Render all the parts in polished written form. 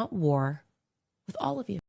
at war with all of you.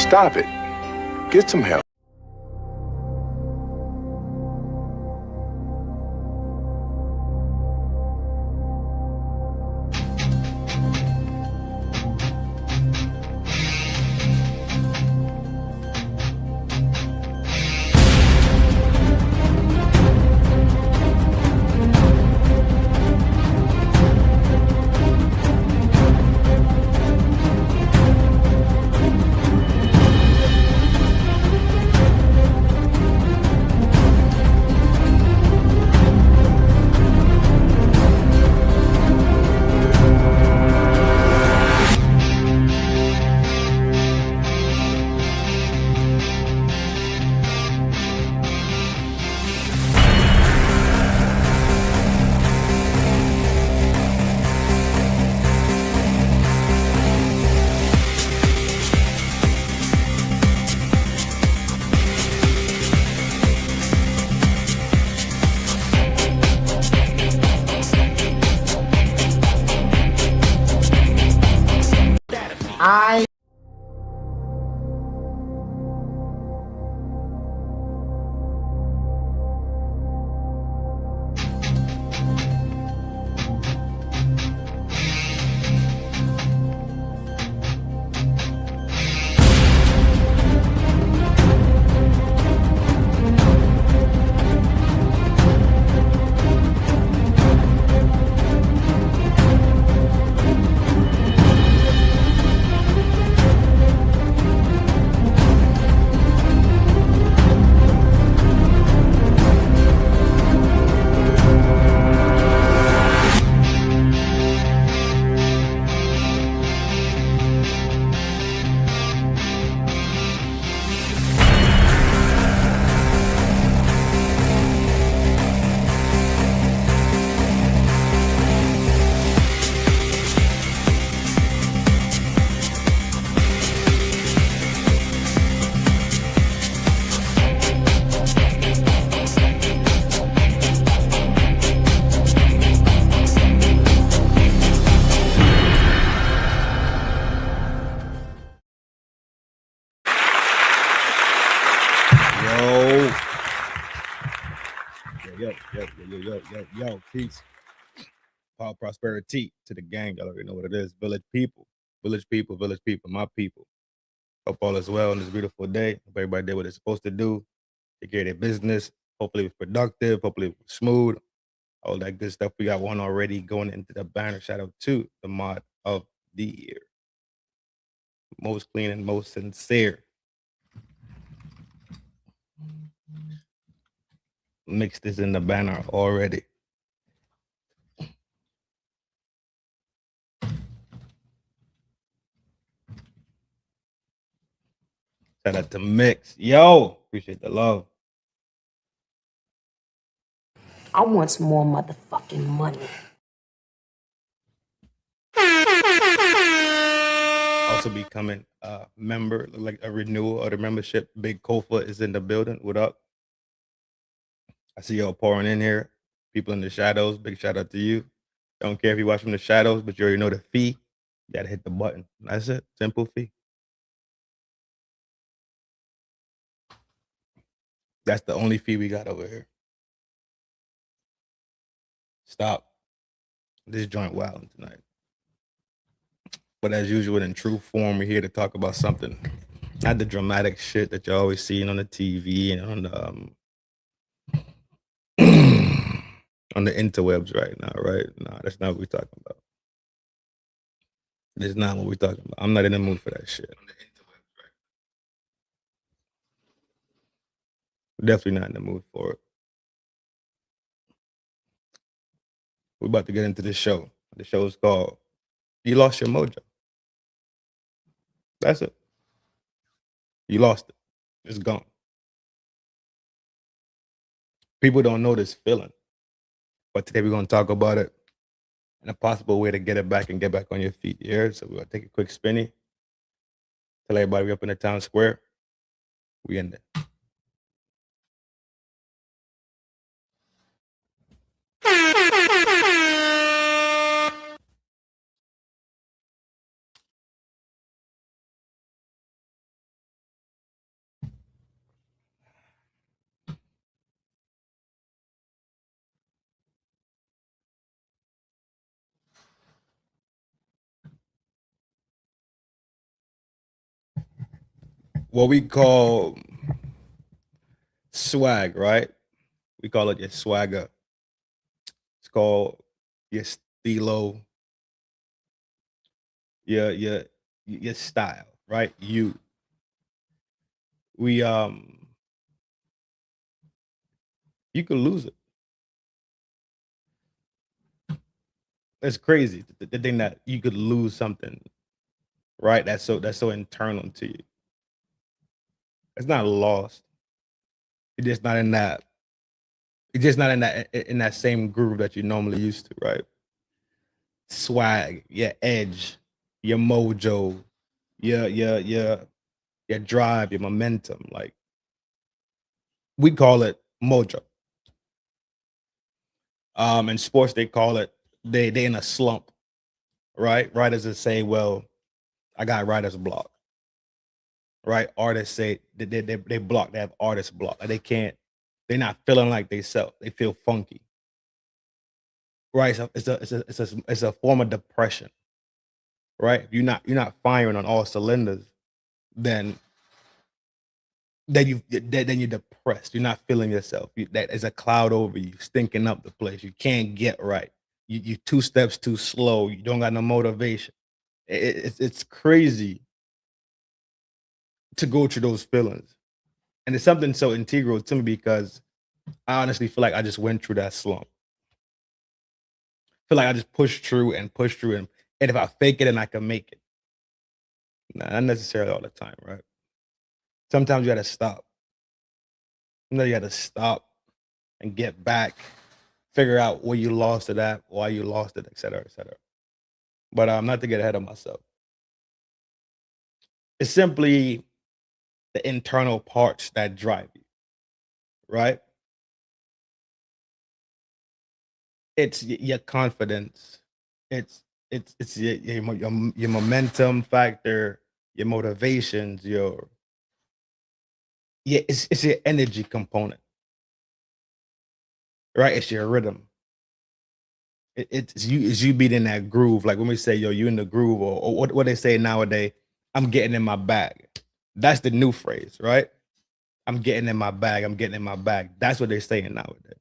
Stop it. Get some help. Yo, peace, power, prosperity to the gang. Y'all already know what it is. Village people, my people. Hope all is well on this beautiful day. Hope everybody did what they're supposed to do. Take care of their business. Hopefully it was productive. Hopefully it was smooth. All that good stuff. We got one already going into the banner. Shout out to the mod of the year. Most clean and most sincere. Mixed this in the banner already. Shout out to Mix. Yo, appreciate the love. I want some more motherfucking money. Also becoming a member, like a renewal of the membership. Big Kofa is in the building. What up? I see y'all pouring in here. People in the shadows, big shout out to you. Don't care if you watch from the shadows, but you already know the fee. You gotta hit the button. That's it. Simple fee. That's the only fee we got over here. Stop. This joint wilding tonight. But as usual, in true form, we're here to talk about something. Not the dramatic shit that you're always seeing on the TV and on the on the interwebs right now, right? No, that's not what we're talking about. That's not what we're talking about. I'm not in the mood for that shit. Definitely not in the mood for it. We're about to get into the show. The show is called You Lost Your Mojo. That's it. You lost it. It's gone. People don't know this feeling. But today we're going to talk about it and a possible way to get it back and get back on your feet. Yeah. So we're going to take a quick spinny. Tell everybody we're up in the town square. We in there. What we call swag, right? We call it your swagger. It's called your stilo, your style, right? We you could lose it. It's crazy the thing that you could lose something, right? That's so internal to you. It's not lost. It's just not in that. It's just not in that same groove that you normally used to, right? Swag, your edge, your mojo, your drive, your momentum. Like we call it mojo. In sports they call it they in a slump, right? Writers will say, well, I got writer's block. Right? Artists say they block, they have artist block. Like they're not feeling like they sell. They feel funky. Right? So it's a form of depression. Right? If you're not firing on all cylinders, then then you're depressed. You're not feeling yourself. That is a cloud over you, stinking up the place. You can't get right. You two steps too slow. You don't got no motivation. It's crazy to go through those feelings, and it's something so integral to me because I honestly feel like I just went through that slump. Feel like I just pushed through, and if I fake it, then I can make it. Nah, not necessarily all the time, right? Sometimes you gotta stop. You gotta stop and get back, figure out where you lost it at, why you lost it, et cetera, et cetera. But not to get ahead of myself. It's simply the internal parts that drive you, right? It's your confidence. It's your momentum factor, your motivations, it's your energy component, right? It's your rhythm. It's you being in that groove. Like when we say, yo, you in the groove, or what they say nowadays, I'm getting in my bag. That's the new phrase, right? I'm getting in my bag. I'm getting in my bag. That's what they're saying nowadays.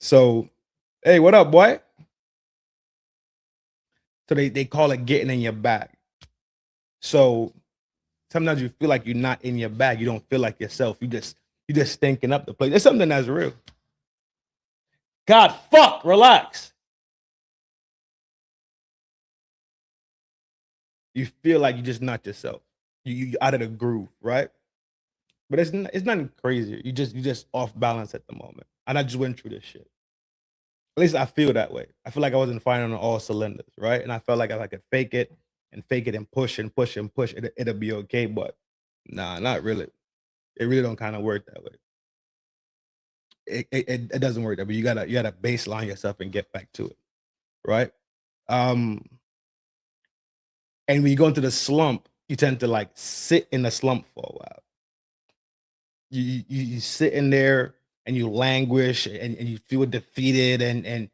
So, hey, what up, boy? So they call it getting in your bag. So sometimes you feel like you're not in your bag. You don't feel like yourself. You just stinking up the place. It's something that's real. God, fuck, relax. You feel like you're just not yourself. You out of the groove, right? But it's nothing crazy. You just off balance at the moment. And I just went through this shit. At least I feel that way. I feel like I wasn't firing on all cylinders, right? And I felt like if I could fake it and push and push and push, it'll be okay. But nah, not really. It really don't kind of work that way. It doesn't work that way. You gotta baseline yourself and get back to it, right? Um, and when you go into the slump, you tend to like sit in the slump for a while. You sit in there and you languish and you feel defeated and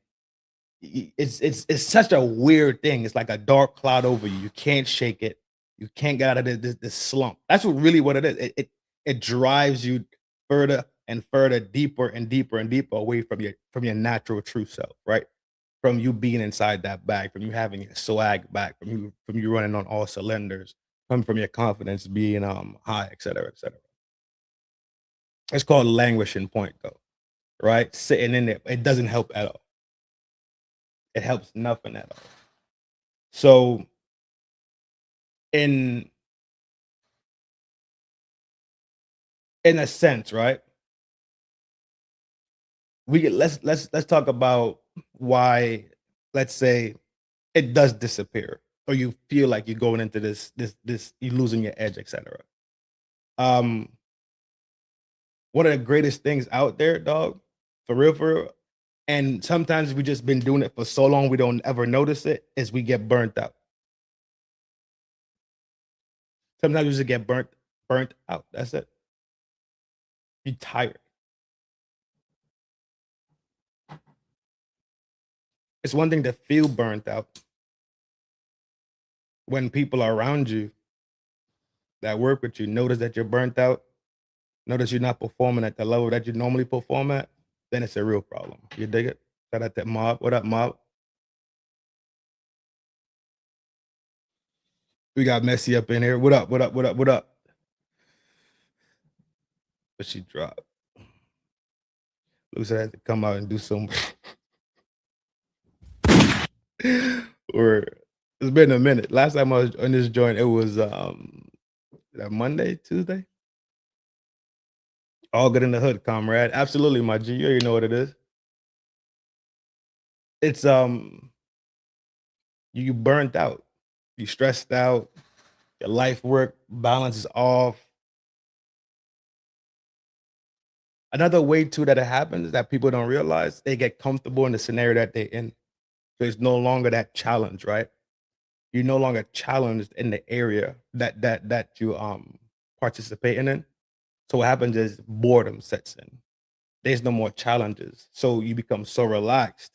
it's such a weird thing. It's like a dark cloud over you. You can't shake it. You can't get out of this slump. That's what it is. It drives you further and further, deeper and deeper and deeper away from your natural true self, right? From you being inside that bag, from you having your swag back, from you running on all cylinders, from your confidence being high, et cetera, et cetera. It's called languishing point though, right? Sitting in there, it doesn't help at all. It helps nothing at all. So in a sense, right? Let's talk about why, let's say, it does disappear, or you feel like you're going into this you're losing your edge, etc. Um, one of the greatest things out there, dog, for real, and sometimes we just been doing it for so long we don't ever notice it, is we get burnt out. Sometimes we just get burnt out. That's it. You're tired. It's one thing to feel burnt out when people around you that work with you notice that you're burnt out, notice you're not performing at the level that you normally perform at, then it's a real problem. You dig it? Shout out that mob. What up, mob? We got Messy up in here. What up? What up? What up? What up? But she dropped. Lucy had to come out and do some. Or it's been a minute. Last time I was on this joint, it was that Monday, Tuesday. All good in the hood, comrade. Absolutely, my G. You already know what it is. It's you burnt out, you stressed out, your life work balance is off. Another way too that it happens that people don't realize, they get comfortable in the scenario that they're in. So it's no longer that challenge, right? You're no longer challenged in the area that you participating in. So what happens is boredom sets in. There's no more challenges. So you become so relaxed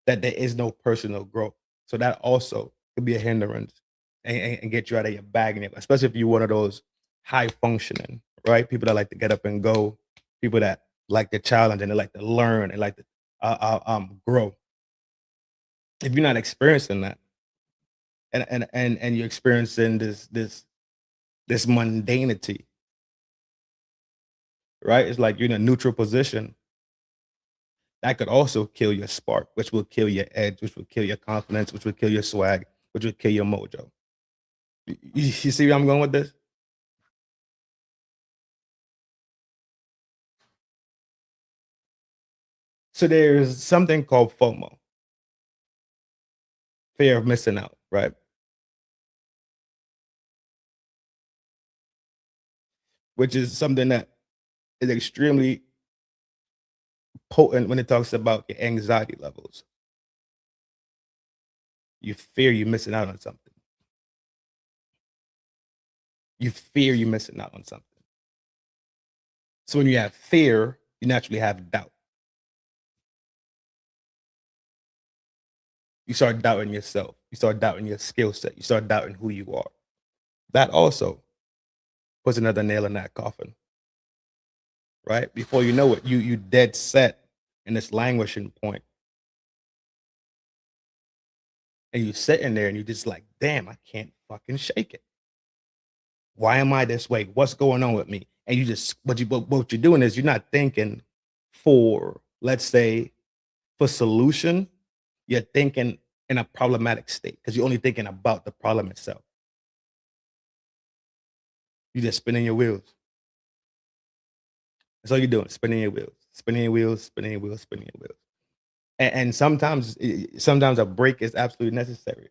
that there is no personal growth. So that also could be a hindrance and get you out of your bag, and especially if you're one of those high functioning, right? People that like to get up and go, people that like the challenge and they like to learn and like to grow. If you're not experiencing that, and you're experiencing this mundanity, right? It's like you're in a neutral position. That could also kill your spark, which will kill your edge, which will kill your confidence, which will kill your swag, which will kill your mojo. You see where I'm going with this? So there's something called FOMO, fear of missing out, right? Which is something that is extremely potent when it talks about your anxiety levels. You fear you're missing out on something. You fear you're missing out on something. So when you have fear, you naturally have doubt. You start doubting yourself. You start doubting your skill set. You start doubting who you are. That also puts another nail in that coffin, right? Before you know it, you dead set in this languishing point. And you sitting there and you just like, damn, I can't fucking shake it. Why am I this way? What's going on with me? And you just what you're doing is you're not thinking for, let's say, for solution. You're thinking in a problematic state because you're only thinking about the problem itself. You're just spinning your wheels. That's all you're doing, spinning your wheels, spinning your wheels, spinning your wheels, spinning your wheels. And sometimes a break is absolutely necessary.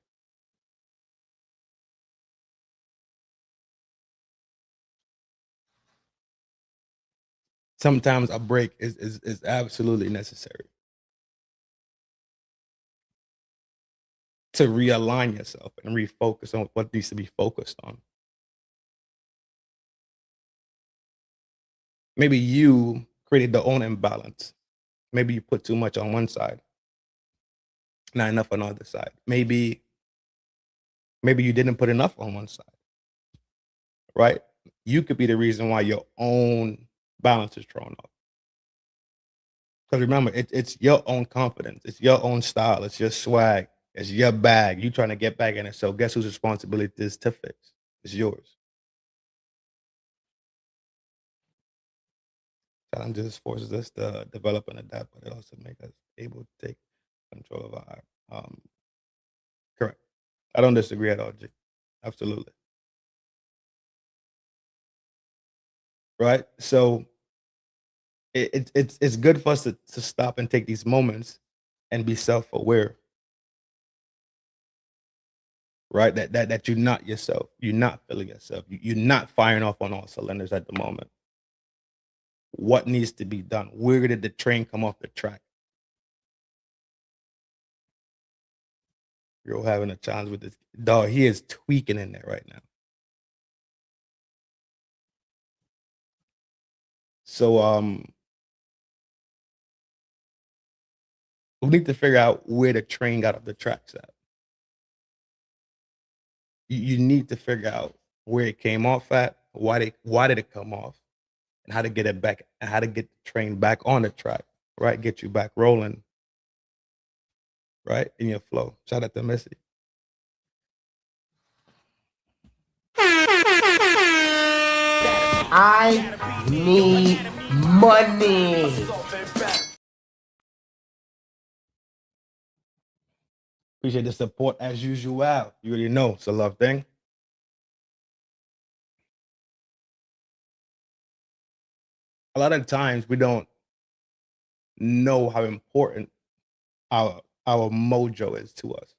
Sometimes a break is absolutely necessary to realign yourself and refocus on what needs to be focused on. Maybe you created the own imbalance. Maybe you put too much on one side, not enough on the other side. Maybe you didn't put enough on one side, right? You could be the reason why your own balance is thrown off. Because remember, it's your own confidence, it's your own style, it's your swag, it's your bag. You trying to get back in it. So guess whose responsibility is to fix? It's yours. Challenges forces us to develop and adapt, but it also makes us able to take control of our correct. I don't disagree at all, G. Absolutely. Right. So it's good for us to stop and take these moments and be self-aware. Right. That you're not yourself. You're not feeling yourself. You're not firing off on all cylinders at the moment. What needs to be done? Where did the train come off the track? You're having a challenge with this dog. He is tweaking in there right now. So we need to figure out where the train got off the tracks at. You need to figure out where it came off at, why did it come off, and how to get it back, and how to get the train back on the track, right? Get you back rolling, right? In your flow. Shout out to Missy. I need money. Appreciate the support as usual. You already know it's a love thing. A lot of times we don't know how important our mojo is to us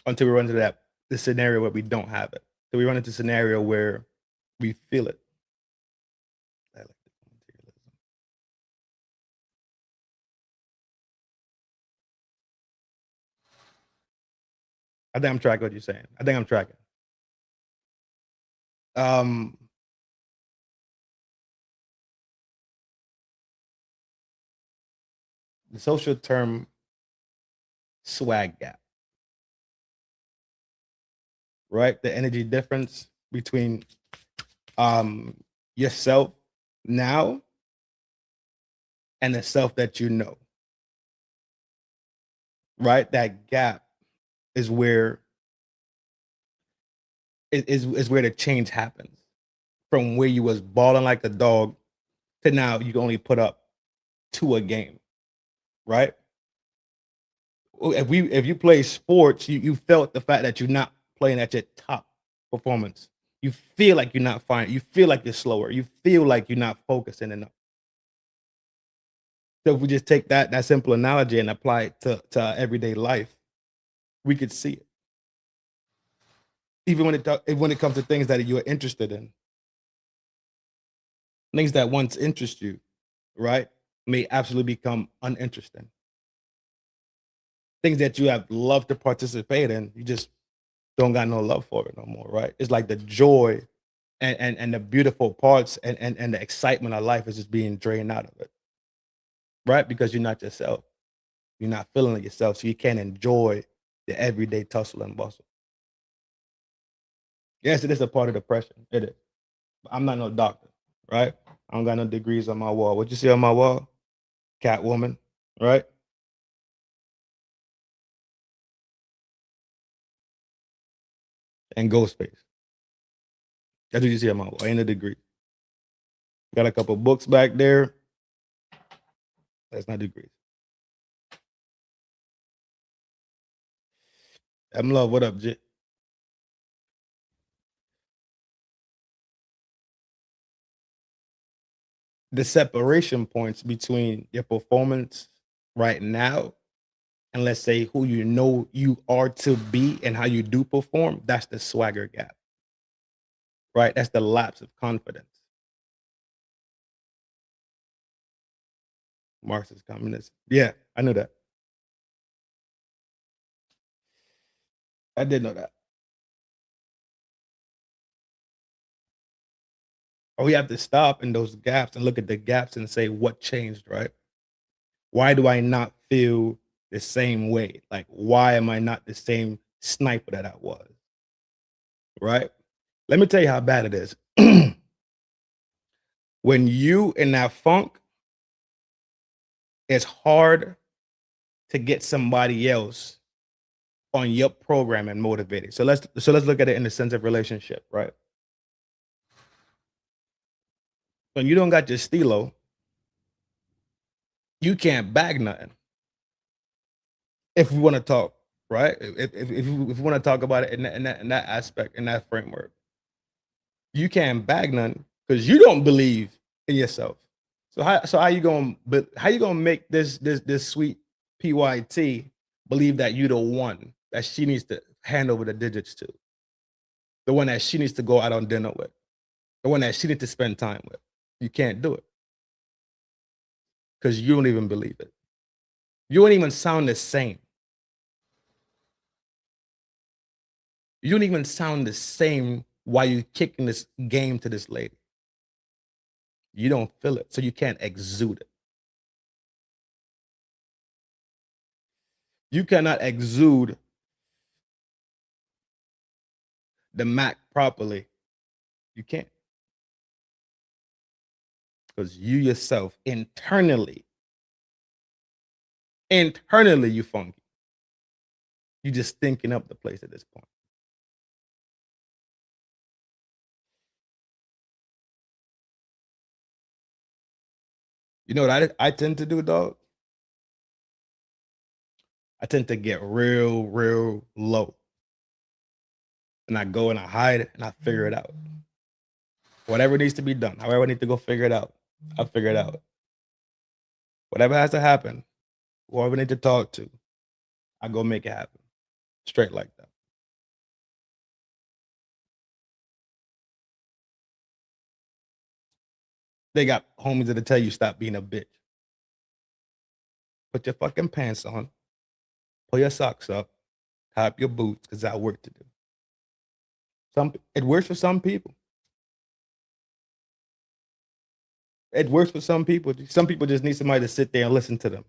until we run into the scenario where we don't have it. So we run into a scenario where we feel it. I like the materialism. I think I'm tracking what you're saying. I think I'm tracking. The social term swag gap, right? The energy difference between yourself now and the self that you know, right? That gap is where is where the change happens from where you was balling like a dog to now you can only put up 2 a game, right? If you play sports, you felt the fact that you're not playing at your top performance. You feel like you're not fine. You feel like you're slower. You feel like you're not focusing enough. So if we just take that simple analogy and apply it to our everyday life, we could see it. Even when it comes to things that you're interested in, things that once interest you, right, may absolutely become uninteresting. Things that you have loved to participate in, you just don't got no love for it no more, right? It's like the joy and the beautiful parts and the excitement of life is just being drained out of it. right? Because you're not yourself. You're not feeling like yourself, so you can't enjoy the everyday tussle and bustle. Yes, it is a part of depression. It is. But I'm not no doctor, right? I don't got no degrees on my wall. What you see on my wall? Catwoman, right? And Ghostface. That's what you see on my wall. Ain't a degree. Got a couple books back there. That's not degrees. I'm love. What up, J? The separation points between your performance right now and let's say who you know you are to be and how you do perform, that's the swagger gap, right? That's the lapse of confidence. Marxist communist. Yeah, I knew that. I did know that. Or we have to stop in those gaps and look at the gaps and say what changed, right? Why do I not feel the same way? Like, why am I not the same sniper that I was? Right? Let me tell you how bad it is. When you in that funk, it's hard to get somebody else on your program and motivated. So let's look at it in the sense of relationship, right? When you don't got your stilo, you can't bag nothing. If we want to talk, right? If we want to talk about it in that aspect, in that framework, you can't bag nothing because you don't believe in yourself. So how you gonna make this sweet PYT believe that you the one that she needs to hand over the digits to, the one that she needs to go out on dinner with, the one that she needs to spend time with? You can't do it because you don't even believe it. You don't even sound the same. You don't even sound the same while you kicking this game to this lady. You don't feel it, so you can't exude it. You cannot exude the Mac properly. You can't. Because you yourself internally you funky. You just thinking up the place at this point. You know what I tend to do, dog? I tend to get real low. And I go and I hide it and I figure it out. Whatever needs to be done, however I need to go figure it out, I'll figure it out. Whatever has to happen, whoever I need to talk to, I go make it happen. Straight like that. They got homies that'll tell you stop being a bitch. Put your fucking pants on, pull your socks up, tie up your boots, because I got work to do. It works for some people. It works for some people. Some people just need somebody to sit there and listen to them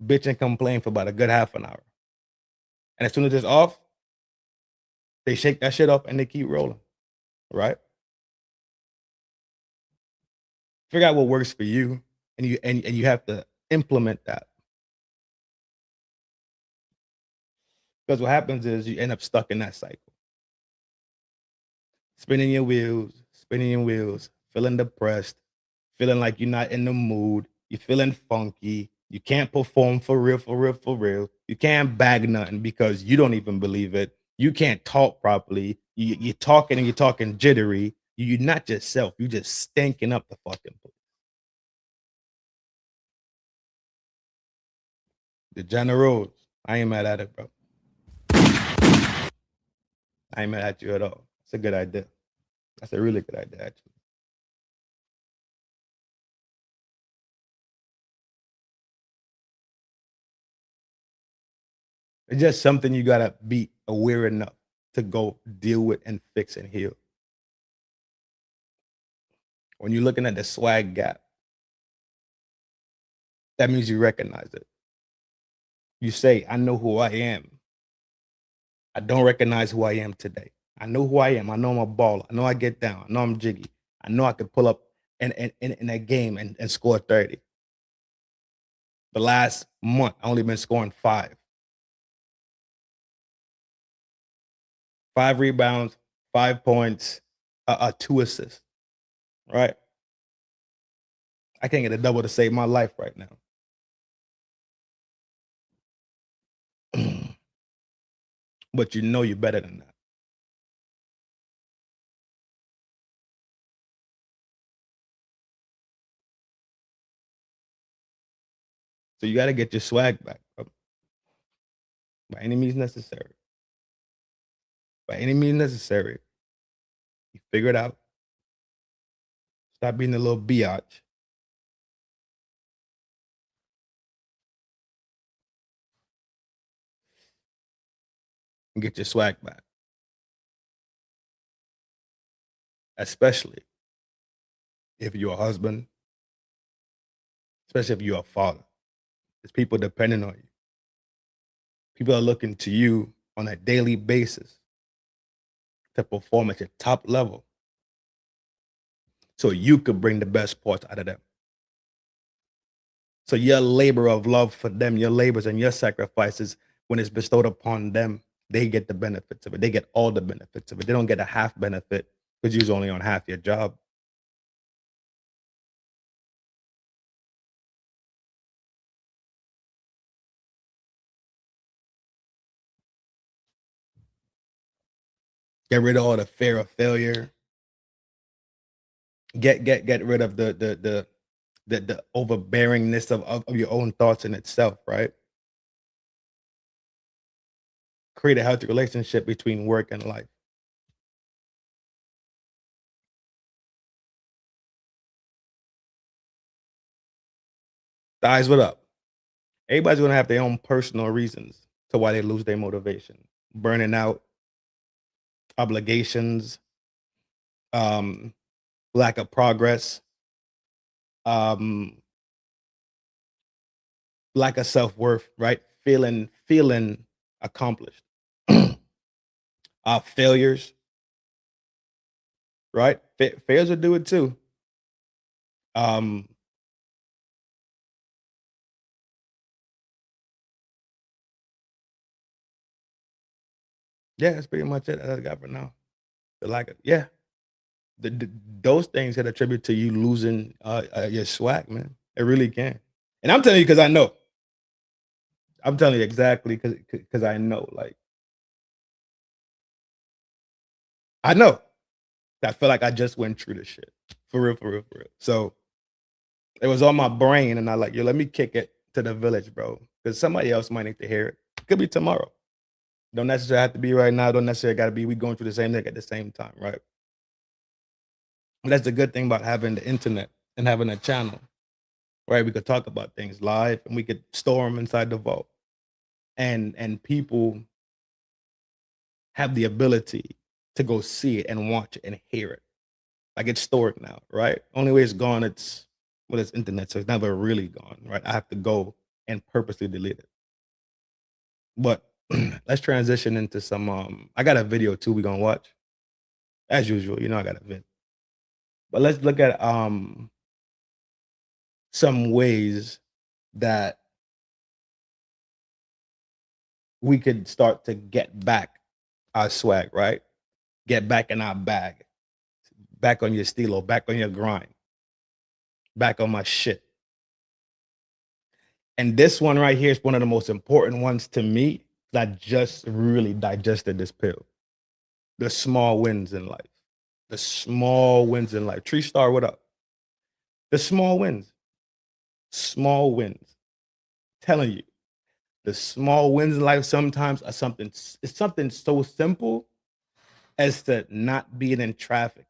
bitch and complain for about a good half an hour. And as soon as it's off, they shake that shit up and they keep rolling, right? Figure out what works for you, and you have to implement that. Because what happens is you end up stuck in that cycle. Spinning your wheels, feeling depressed, feeling like you're not in the mood, you're feeling funky, you can't perform for real. You can't bag nothing because you don't even believe it. You can't talk properly. You're talking and you're talking jittery. You're not yourself. You're just stinking up the fucking place. The generals, I ain't mad at it, bro. I ain't mad at you at all. It's a good idea. That's a really good idea, actually. It's just something you gotta be aware enough to go deal with and fix and heal. When you're looking at the swag gap, That means you recognize it. You say, I know who I am. I don't recognize who I am today. I know who I am. I know I'm a baller. I know I get down. I know I'm jiggy. I know I could pull up in a game and score 30. The last month, I only been scoring 5. 5 rebounds, 5 points, 2 assists, right? I can't get a double to save my life right now. But you know you're better than that. So you got to get your swag back, bro. By any means necessary. By any means necessary. You figure it out. Stop being a little biatch. And get your swag back. Especially if you're a husband, especially if you're a father. There's people depending on you. People are looking to you on a daily basis to perform at your top level so you could bring the best parts out of them. So your labor of love for them, your labors and your sacrifices, when it's bestowed upon them, they get the benefits of it. They get all the benefits of it. They don't get a half benefit because you're only on half your job. Get rid of all the fear of failure. Get rid of the overbearingness of your own thoughts in itself, right? Create a healthy relationship between work and life. Guys, what up? Everybody's gonna have their own personal reasons to why they lose their motivation. Burning out, obligations, um, lack of progress, um, lack of self-worth, right? Feeling accomplished. Failures, right? Failures will do it too. Um, yeah, that's pretty much it. That I got for now. The lack of those things can attribute to you losing your swag, man. It really can. And I'm telling you because I know. I'm telling you exactly because I know. Like I know. I feel like I just went through this shit. For real, for real, for real. So it was on my brain, and I like, yo, let me kick it to the village, bro. Because somebody else might need to hear it. It could be tomorrow. Don't necessarily have to be right now. Don't necessarily got to be we going through the same thing at the same time, right? But that's the good thing about having the internet and having a channel, right? We could talk about things live, and we could store them inside the vault, and people have the ability to go see it and watch it and hear it. Like it's stored now, right? Only way it's gone, it's internet, so it's never really gone, right? I have to go and purposely delete it. But let's transition into some. I got a video too. We gonna watch as usual. You know, I got a vid. But let's look at some ways that we could start to get back our swag, right? Get back in our bag, back on your stilo, back on your grind, back on my shit. And this one right here is one of the most important ones to me. I just really digested this pill. The small wins in life. The small wins in life. Tree Star, what up? The small wins. Small wins. Telling you, the small wins in life sometimes are something. It's something so simple as to not being in traffic,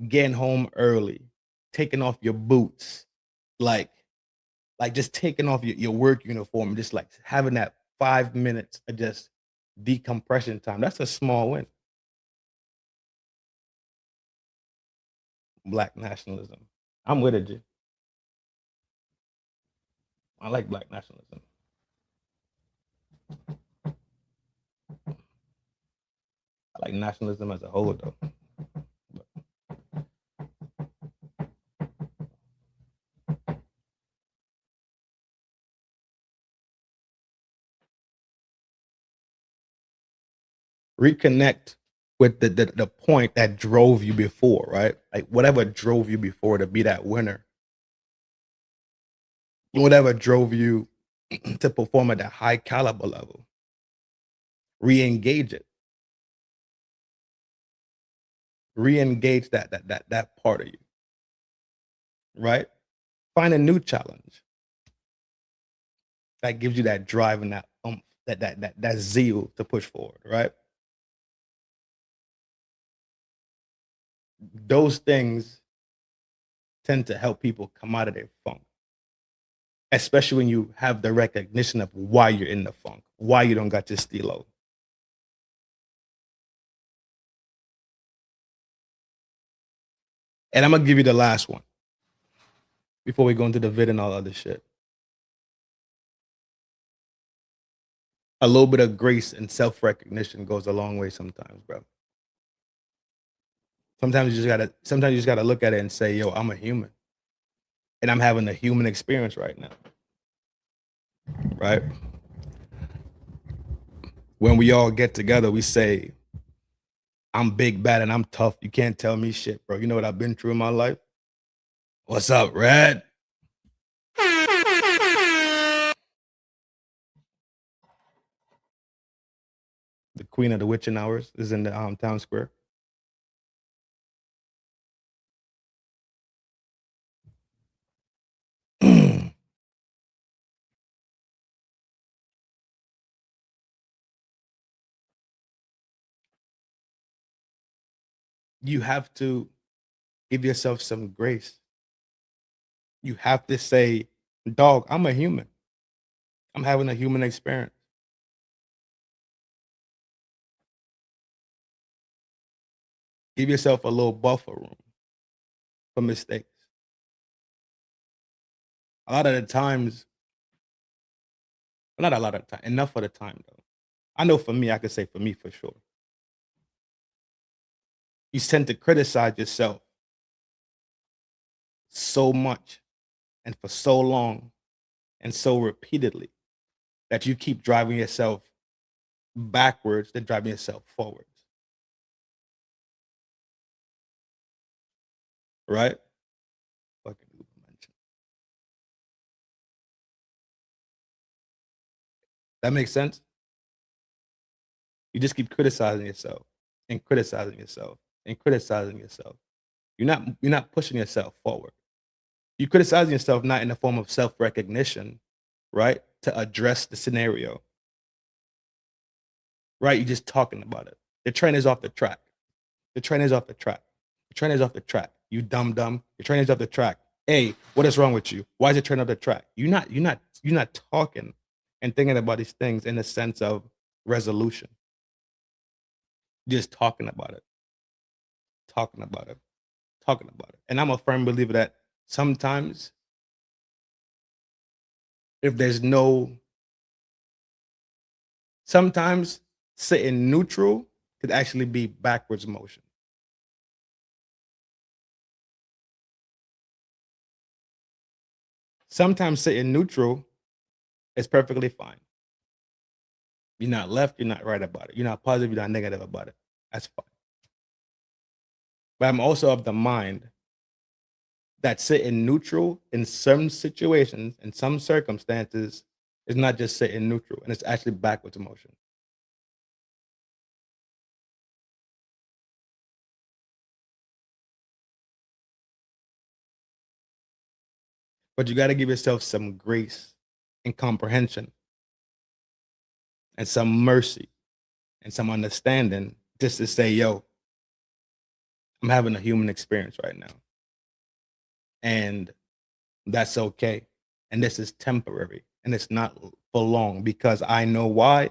getting home early, taking off your boots, like just taking off your work uniform, just like having that 5 minutes of just decompression time. That's a small win. Black nationalism. I'm with it, G. I like black nationalism. I like nationalism as a whole, though. Reconnect with the point that drove you before, right? Like whatever drove you before to be that winner, whatever drove you to perform at that high caliber level. Re-engage it. Re-engage that part of you, right? Find a new challenge that gives you that drive and that that zeal to push forward, right? Those things tend to help people come out of their funk, especially when you have the recognition of why you're in the funk, why you don't got your stilo. And I'm gonna give you the last one before we go into the vid and all other shit. A little bit of grace and self-recognition goes a long way sometimes, bro. Sometimes you just gotta look at it and say, yo, I'm a human. And I'm having a human experience right now. Right? When we all get together, we say, I'm big, bad, and I'm tough. You can't tell me shit, bro. You know what I've been through in my life? What's up, Red? The queen of the witching hours is in the town square. You have to give yourself some grace. You have to say, dog, I'm a human. I'm having a human experience. Give yourself a little buffer room for mistakes. A lot of the times, not a lot of the time, enough of the time though. I know for me, I could say for me for sure. You tend to criticize yourself so much and for so long and so repeatedly that you keep driving yourself backwards than driving yourself forwards. Right? Fucking Uber mention. That makes sense? You just keep criticizing yourself and criticizing yourself and criticizing yourself. You're not pushing yourself forward. You're criticizing yourself not in the form of self-recognition, right? To address the scenario. Right? You're just talking about it. The train is off the track. The train is off the track. The train is off the track. You dumb. The train is off the track. Hey, what is wrong with you? Why is it train off the track? You're not talking and thinking about these things in the sense of resolution. You're just talking about it. Talking about it. Talking about it. And I'm a firm believer that sometimes if there's no sometimes sitting neutral could actually be backwards motion. Sometimes sitting neutral is perfectly fine. You're not left, you're not right about it. You're not positive, you're not negative about it. That's fine. But I'm also of the mind that sitting neutral in some situations, in some circumstances, is not just sitting neutral, and it's actually backwards motion. But you got to give yourself some grace and comprehension and some mercy and some understanding just to say, yo, I'm having a human experience right now. And that's okay. And this is temporary and it's not for long because I know why.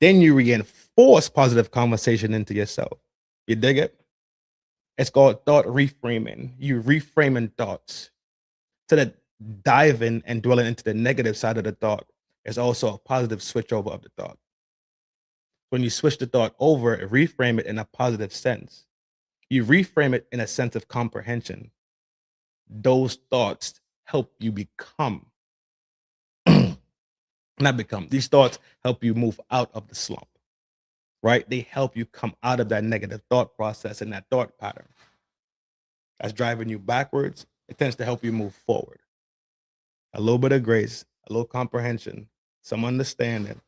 Then you reinforce positive conversation into yourself. You dig it? It's called thought reframing. You reframing thoughts so that diving and dwelling into the negative side of the thought is also a positive switch over of the thought. When you switch the thought over and reframe it in a positive sense, you reframe it in a sense of comprehension. Those thoughts help you become, not become, these thoughts help you move out of the slump, right? They help you come out of that negative thought process and that thought pattern that's driving you backwards. It tends to help you move forward. A little bit of grace, a little comprehension, some understanding,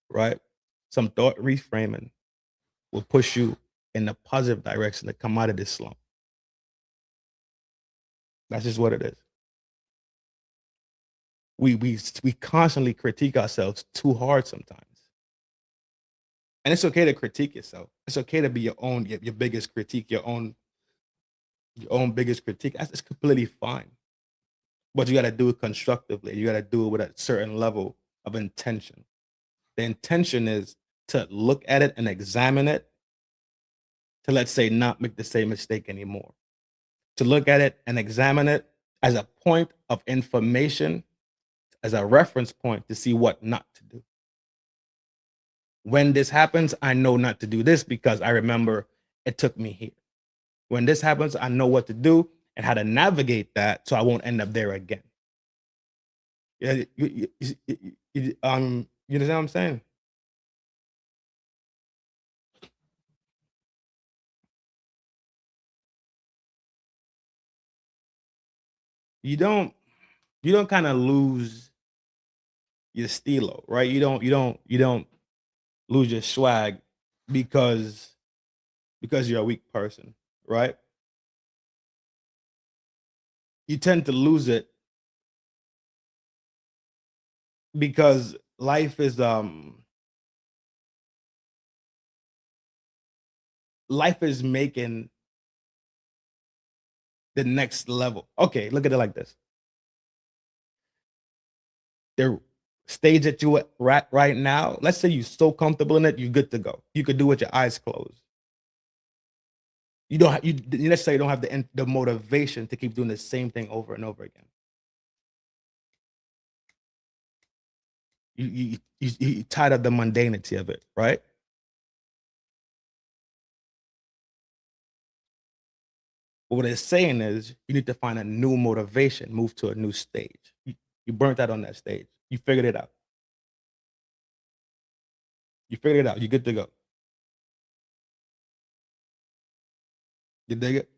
right? Some thought reframing will push you in the positive direction to come out of this slump. That's just what it is. We constantly critique ourselves too hard sometimes. And it's okay to critique yourself. It's okay to be your biggest critique, your own biggest critique. That's completely fine. But you got to do it constructively. You got to do it with a certain level of intention. The intention is to look at it and examine it to, let's say, not make the same mistake anymore. To look at it and examine it as a point of information, as a reference point to see what not to do. When this happens, I know not to do this because I remember it took me here. When this happens, I know what to do and how to navigate that so I won't end up there again. Yeah, you understand what I'm saying? You don't kind of lose your stilo, right? You don't lose your swag because you're a weak person, right? You tend to lose it because life is making the next level. Okay, look at it like this. The stage that you at right now, let's say you're so comfortable in it, you're good to go. You could do it with your eyes closed. You necessarily don't have the motivation to keep doing the same thing over and over again. You tired of the mundanity of it, right? But what it's saying is you need to find a new motivation, move to a new stage. You burnt out on that stage. You figured it out. You figured it out. You're good to go. You dig it?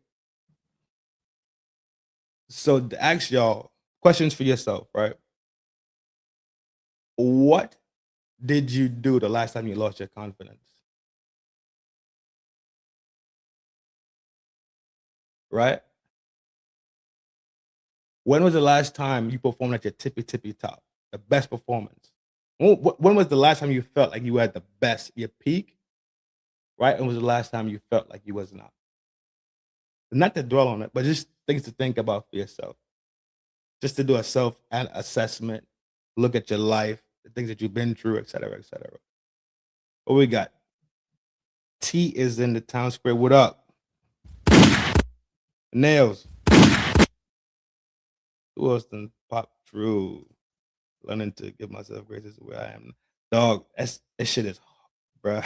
So to ask y'all questions for yourself, right? What did you do the last time you lost your confidence? Right? When was the last time you performed at your tippy top, the best performance? When was the last time you felt like you had the best, your peak? Right? And was the last time you felt like you was not? Not to dwell on it, but just things to think about for yourself. Just to do a self-assessment, look at your life, the things that you've been through, et cetera, et cetera. What we got? T is in the town square. What up? Nails. Who else done pop through? Learning to give myself grace is where I am. Dog, that shit is, bruh.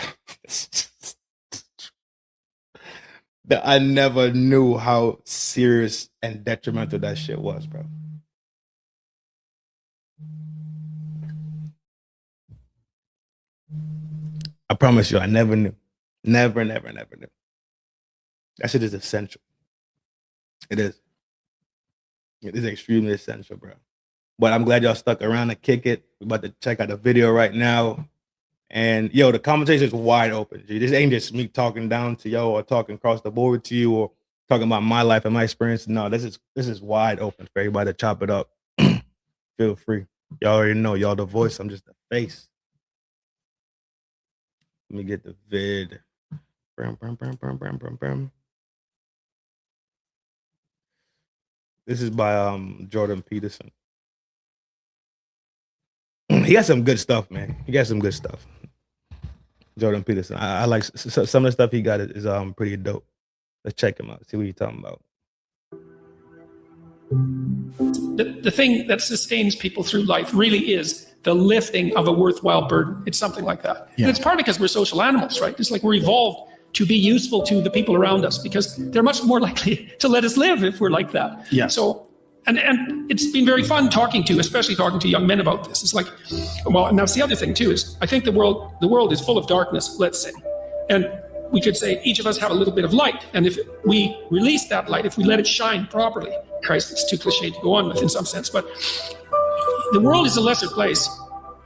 That I never knew how serious and detrimental that shit was, bro. I promise you, I never knew. Never knew. That shit is essential. It is. It is extremely essential, bro. But I'm glad y'all stuck around to kick it. We're about to check out the video right now. And yo, the conversation is wide open. This ain't just me talking down to y'all or talking across the board to you or talking about my life and my experience. No, this is wide open for everybody to chop it up. Feel free. Y'all already know, y'all the voice. I'm just the face. Let me get the vid. This is by Jordan Peterson. He got some good stuff, man. He got some good stuff. Jordan Peterson. I like some of the stuff he got is pretty dope. Let's check him out. See what he's talking about. the thing that sustains people through life really is the lifting of a worthwhile burden. It's something like that. Yeah. And it's partly because we're social animals, right? It's like we're evolved to be useful to the people around us because they're much more likely to let us live if we're like that. Yeah. So, and it's been very fun especially talking to young men about this. It's like, well, and that's the other thing too, is I think the world is full of darkness, let's say. And we could say each of us have a little bit of light. And if we release that light, if we let it shine properly, Christ, it's too cliche to go on with in some sense, but the world is a lesser place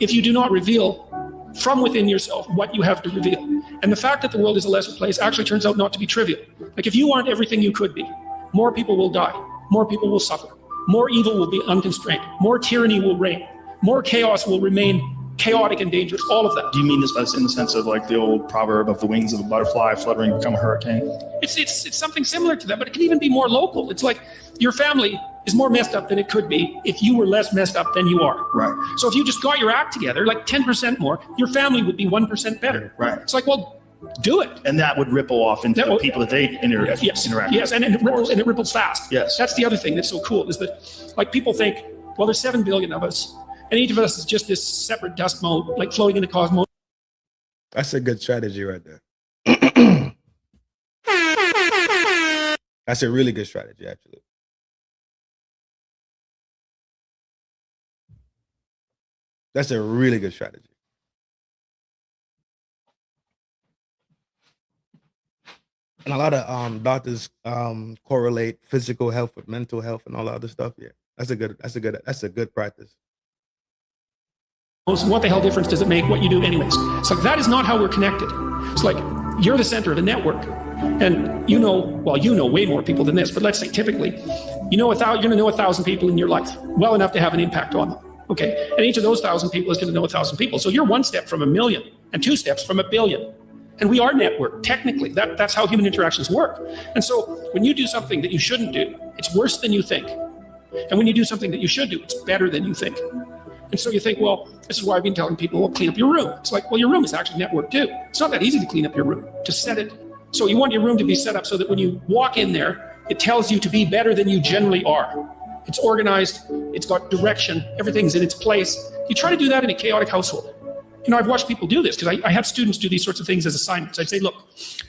if you do not reveal from within yourself what you have to reveal. And the fact that the world is a lesser place actually turns out not to be trivial. Like if you aren't everything you could be, more people will die, more people will suffer, more evil will be unconstrained, more tyranny will reign, more chaos will remain chaotic and dangerous, all of that. Do you mean this in the sense of like the old proverb of the wings of a butterfly fluttering become a hurricane? It's something similar to that, but it can even be more local. It's like your family is more messed up than it could be if you were less messed up than you are. Right. So if you just got your act together, like 10% more, your family would be 1% better. Right. It's like, well, do it. And that would ripple off into the people that they interact Yes, with. and it ripples fast. Yes. That's the other thing that's so cool is that, like, people think, well, there's 7 billion of us, and each of us is just this separate dust mote, like floating in the cosmos. That's a good strategy right there. That's a really good strategy, actually. That's a really good strategy. And a lot of doctors correlate physical health with mental health and all that other stuff. Yeah, that's a good practice. What the hell difference does it make what you do anyways? It's like, that is not how we're connected. It's like, you're the center of a network. And you know way more people than this, but let's say typically, you're going to know 1,000 people in your life, well enough to have an impact on them. Okay, and each of those 1,000 people is going to know 1,000 people. So you're one step from 1 million and 2 steps from 1 billion. And we are networked, technically. That's how human interactions work. And so when you do something that you shouldn't do, it's worse than you think. And when you do something that you should do, it's better than you think. And so you think, well, this is why I've been telling people, well, clean up your room. It's like, well, your room is actually networked too. It's not that easy to clean up your room, to set it. So you want your room to be set up so that when you walk in there, it tells you to be better than you generally are. It's organized, it's got direction, everything's in its place. You try to do that in a chaotic household. You know, I've watched people do this because I have students do these sorts of things as assignments. I say, look,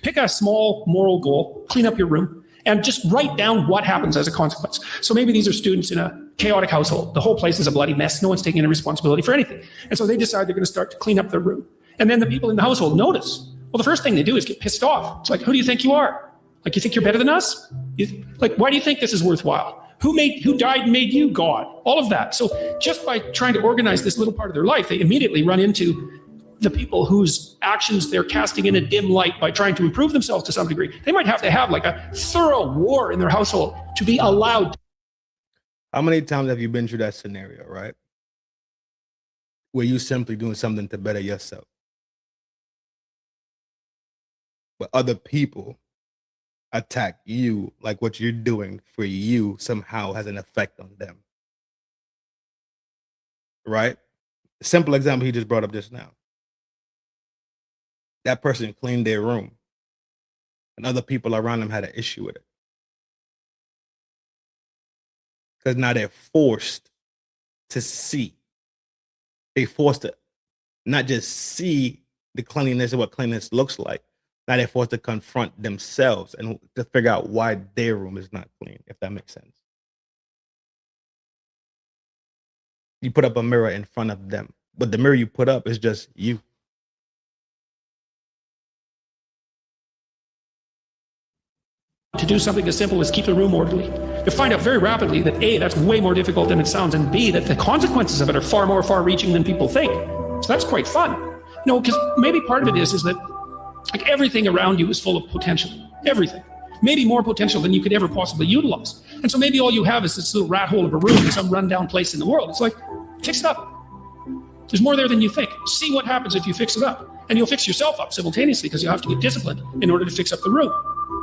pick a small moral goal, clean up your room, and just write down what happens as a consequence. So maybe these are students in a chaotic household. The whole place is a bloody mess. No one's taking any responsibility for anything. And so they decide they're going to start to clean up their room. And then the people in the household notice. Well, the first thing they do is get pissed off. It's like, who do you think you are? Like, you think you're better than us? Like, why do you think this is worthwhile? Who died and made you God? All of that. So just by trying to organize this little part of their life, they immediately run into the people whose actions they're casting in a dim light by trying to improve themselves to some degree. They might have to have like a thorough war in their household to be allowed. How many times have you been through that scenario, right? Where you simply doing something to better yourself, but other people attack you, like what you're doing for you somehow has an effect on them, right? Simple example he just brought up just now. That person cleaned their room and other people around them had an issue with it. Because now they're forced to see. They're forced to not just see the cleanliness of what cleanliness looks like. Now they're forced to confront themselves and to figure out why their room is not clean, if that makes sense. You put up a mirror in front of them, but the mirror you put up is just you. To do something as simple as keep the room orderly. You'll find out very rapidly that A, that's way more difficult than it sounds, and B, that the consequences of it are far reaching than people think. So that's quite fun. You know, because maybe part of it is that like everything around you is full of potential. Everything. Maybe more potential than you could ever possibly utilize. And so maybe all you have is this little rat hole of a room in some rundown place in the world. It's like, fix it up. There's more there than you think. See what happens if you fix it up. And you'll fix yourself up simultaneously because you have to get disciplined in order to fix up the room.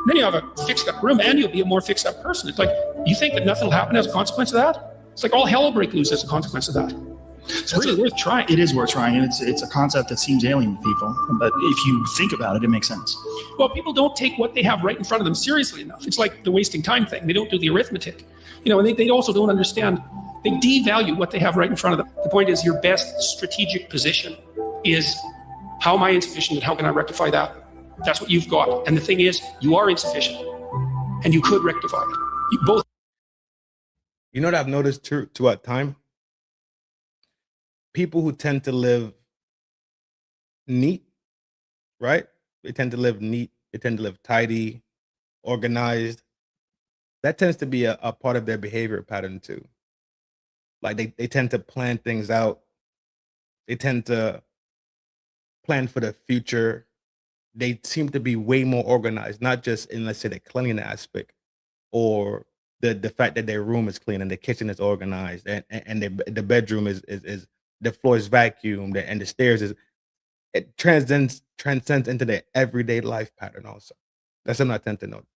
Then you have a fixed up room and you'll be a more fixed up person. It's like, you think that nothing will happen as a consequence of that? It's like all hell will break loose as a consequence of that. It's really worth trying. It is worth trying, and it's a concept that seems alien to people. But if you think about it, it makes sense. Well, people don't take what they have right in front of them seriously enough. It's like the wasting time thing. They don't do the arithmetic. You know, and they also don't understand They devalue what they have right in front of them. The point is your best strategic position is, how am I insufficient and how can I rectify that? That's what you've got. And the thing is, you are insufficient and you could rectify it. You both. You know what I've noticed throughout time? People who tend to live neat, right? They tend to live neat. They tend to live tidy, organized. That tends to be a part of their behavior pattern too. Like they tend to plan things out. They tend to plan for the future. They seem to be way more organized, not just in, let's say, the cleanliness aspect, or the fact that their room is clean and the kitchen is organized, and the bedroom is the floor is vacuumed and the stairs is, it transcends into their everyday life pattern also. That's something I tend to note.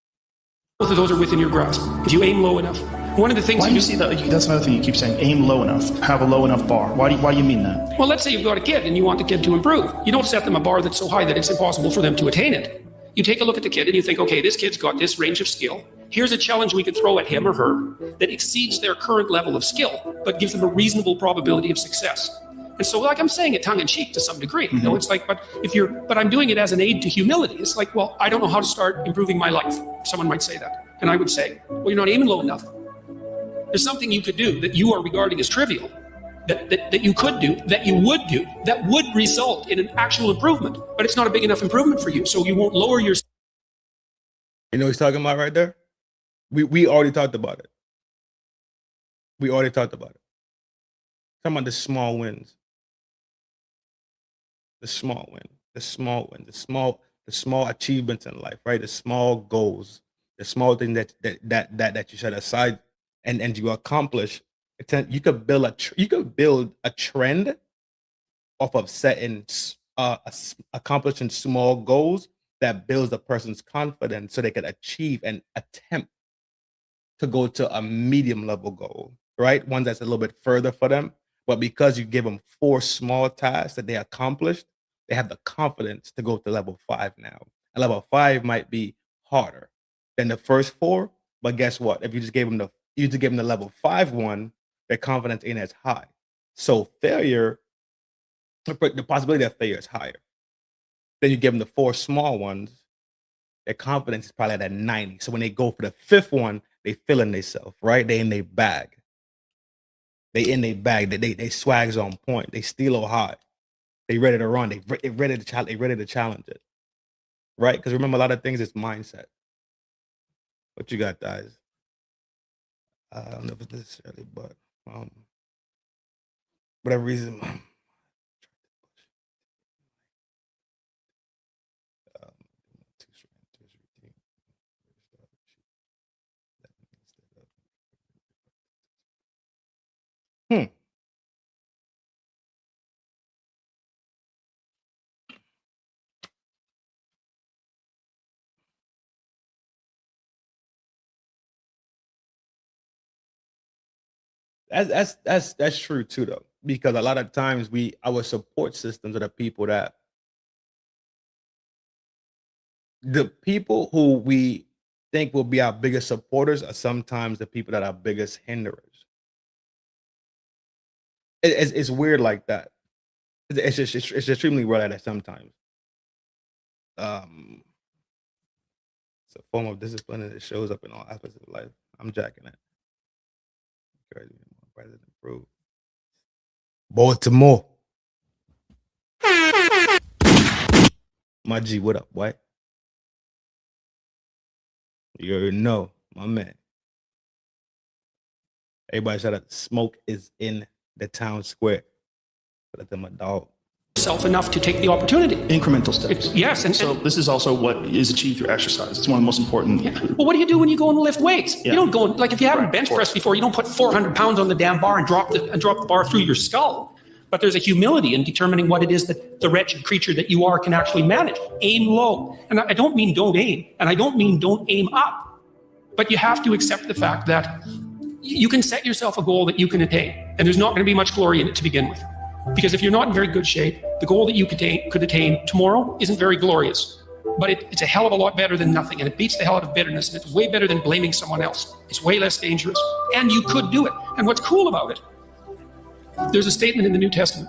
Both of those are within your grasp. If you aim low enough. One of the things Why do you see that? That's another thing you keep saying. Aim low enough. Have a low enough bar. Why do you mean that? Well, let's say you've got a kid and you want the kid to improve. You don't set them a bar that's so high that it's impossible for them to attain it. You take a look at the kid and you think, okay, this kid's got this range of skill. Here's a challenge we could throw at him or her that exceeds their current level of skill, but gives them a reasonable probability of success. And so, like, I'm saying it tongue in cheek to some degree. You know, it's like, but I'm doing it as an aid to humility. It's like, well, I don't know how to start improving my life. Someone might say that. And I would say, well, you're not aiming low enough. There's something you could do that you are regarding as trivial, that you could do, that you would do, that would result in an actual improvement, but it's not a big enough improvement for you, so you won't lower your. You know what he's talking about right there? We already talked about it. We already talked about it. Talking about the small wins. The small win. The small win. The small achievements in life, right? The small goals. The small thing that you set aside and you accomplish. You could build a trend off of setting accomplishing small goals that builds a person's confidence so they can achieve and attempt to go to a medium level goal, right? One that's a little bit further for them. But because you give them 4 small tasks that they accomplished, they have the confidence to go to level 5 now. And level 5 might be harder than the first 4, but guess what? If you just gave them the level 5 one, their confidence ain't as high. So failure, the possibility of failure is higher. Then you give them the 4 small ones, their confidence is probably at a 90. So when they go for the 5th one, they feeling themselves, right? They in their bag. They swags on point. They steal high. They ready to run. They ready to challenge it, right? Because remember, a lot of things is mindset. What you got, guys? I don't know if it's necessarily, but whatever reason. That's true too, though, because a lot of times our support systems are the people who we think will be our biggest supporters are sometimes the people that are biggest hinderers. It's weird like that. It's extremely weird like that sometimes. It's a form of discipline and it shows up in all aspects of life. I'm jacking it. Crazy. President approved. Baltimore. My G, what up, boy? You already know, my man. Everybody shout out, smoke is in the town square. Let them a dog. Self enough to take the opportunity. Incremental steps. Yes. And so this is also what is achieved through exercise. It's one of the most important. Yeah. Well, what do you do when you go and lift weights? Yeah. You don't go, like if you haven't bench pressed before, you don't put 400 pounds on the damn bar and drop the bar through your skull. But there's a humility in determining what it is that the wretched creature that you are can actually manage. Aim low. And I don't mean don't aim. And I don't mean don't aim up. But you have to accept the fact that you can set yourself a goal that you can attain. And there's not going to be much glory in it to begin with. Because if you're not in very good shape, the goal that you could attain tomorrow isn't very glorious. but it's a hell of a lot better than nothing, and it beats the hell out of bitterness, and it's way better than blaming someone else. It's way less dangerous, and you could do it. And what's cool about it, there's a statement in the New Testament.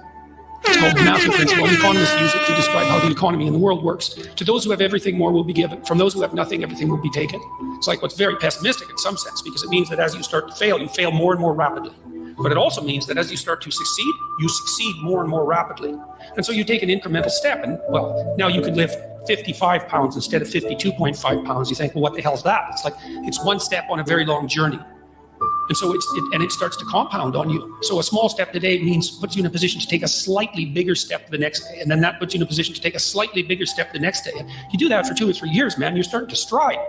It's called the Matthew Principle, and economists use it to describe how the economy in the world works. To those who have everything, more will be given. From those who have nothing, everything will be taken. It's like what's very pessimistic in some sense, because it means that as you start to fail, you fail more and more rapidly. But it also means that as you start to succeed, you succeed more and more rapidly. And so you take an incremental step, and well, now you can lift 55 pounds instead of 52.5 pounds. You think, well, what the hell's that? It's like, it's one step on a very long journey. And so it starts to compound on you. So a small step today puts you in a position to take a slightly bigger step the next day. And then that puts you in a position to take a slightly bigger step the next day. And you do that for 2 or 3 years, man, you're starting to stride.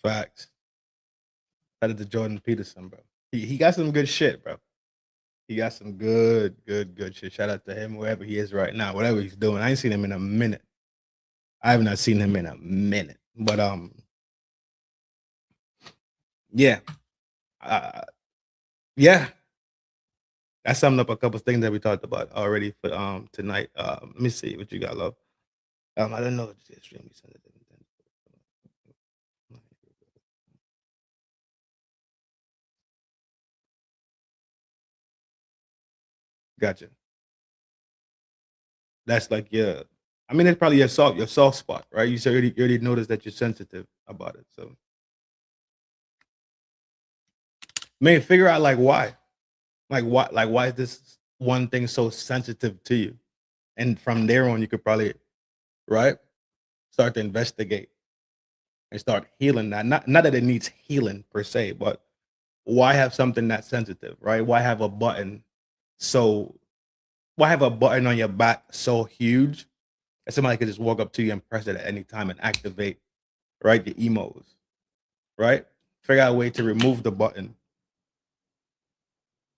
Facts. Shout out to Jordan Peterson, bro. He got some good shit, bro. He got some good shit. Shout out to him, wherever he is right now, whatever he's doing. I ain't seen him in a minute. I have not seen him in a minute. But yeah. Yeah. I summed up a couple of things that we talked about already for tonight. Let me see what you got, love. I don't know. It's extremely sensitive. Gotcha. That's like I mean, it's probably your soft spot, right? You already noticed that you're sensitive about it. So man, figure out like why. Why is this one thing so sensitive to you? And from there on, you could probably, right, start to investigate and start healing that. Not that it needs healing per se, but why have something that's sensitive, right? Why have a button on your back so huge that somebody could just walk up to you and press it at any time and activate, right, your emos, right? Figure out a way to remove the button.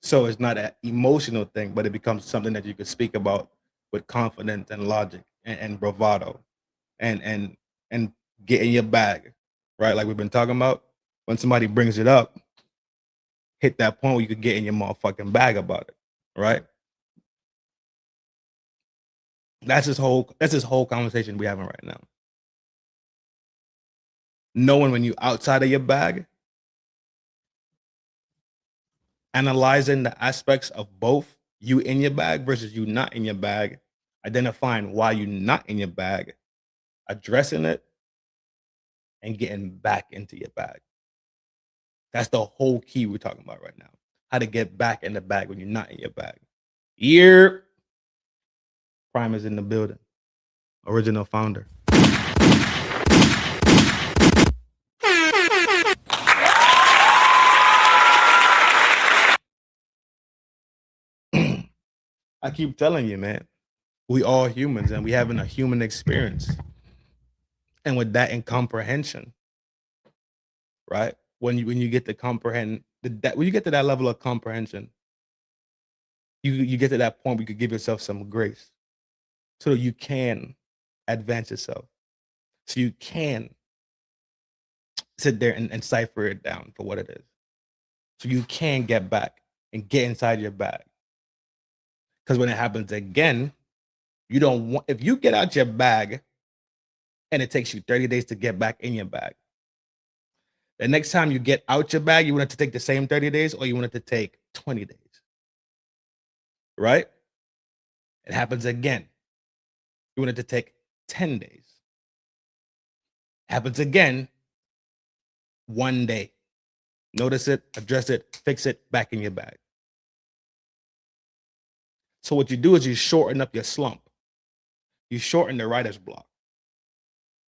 So it's not an emotional thing, but it becomes something that you could speak about with confidence and logic and bravado and get in your bag, right? Like we've been talking about. When somebody brings it up, hit that point where you could get in your motherfucking bag about it, right? That's this whole conversation we having right now. Knowing when you outside of your bag, analyzing the aspects of both you in your bag versus you not in your bag, identifying why you're not in your bag, addressing it, and getting back into your bag. That's the whole key we're talking about right now. How to get back in the bag when you're not in your bag. Here, Prime is in the building. Original founder. I keep telling you, man, we all humans and we having a human experience. And with that incomprehension, right? When you get to comprehend when you get to that level of comprehension, you get to that point where you could give yourself some grace so that you can advance yourself. So you can sit there and cipher it down for what it is. So you can get back and get inside your bag. Because when it happens again, you don't want, if you get out your bag and it takes you 30 days to get back in your bag, the next time you get out your bag, you want it to take the same 30 days or you want it to take 20 days, right? It happens again. You want it to take 10 days. Happens again, 1 day. Notice it, address it, fix it, back in your bag. So what you do is you shorten up your slump. You shorten the writer's block.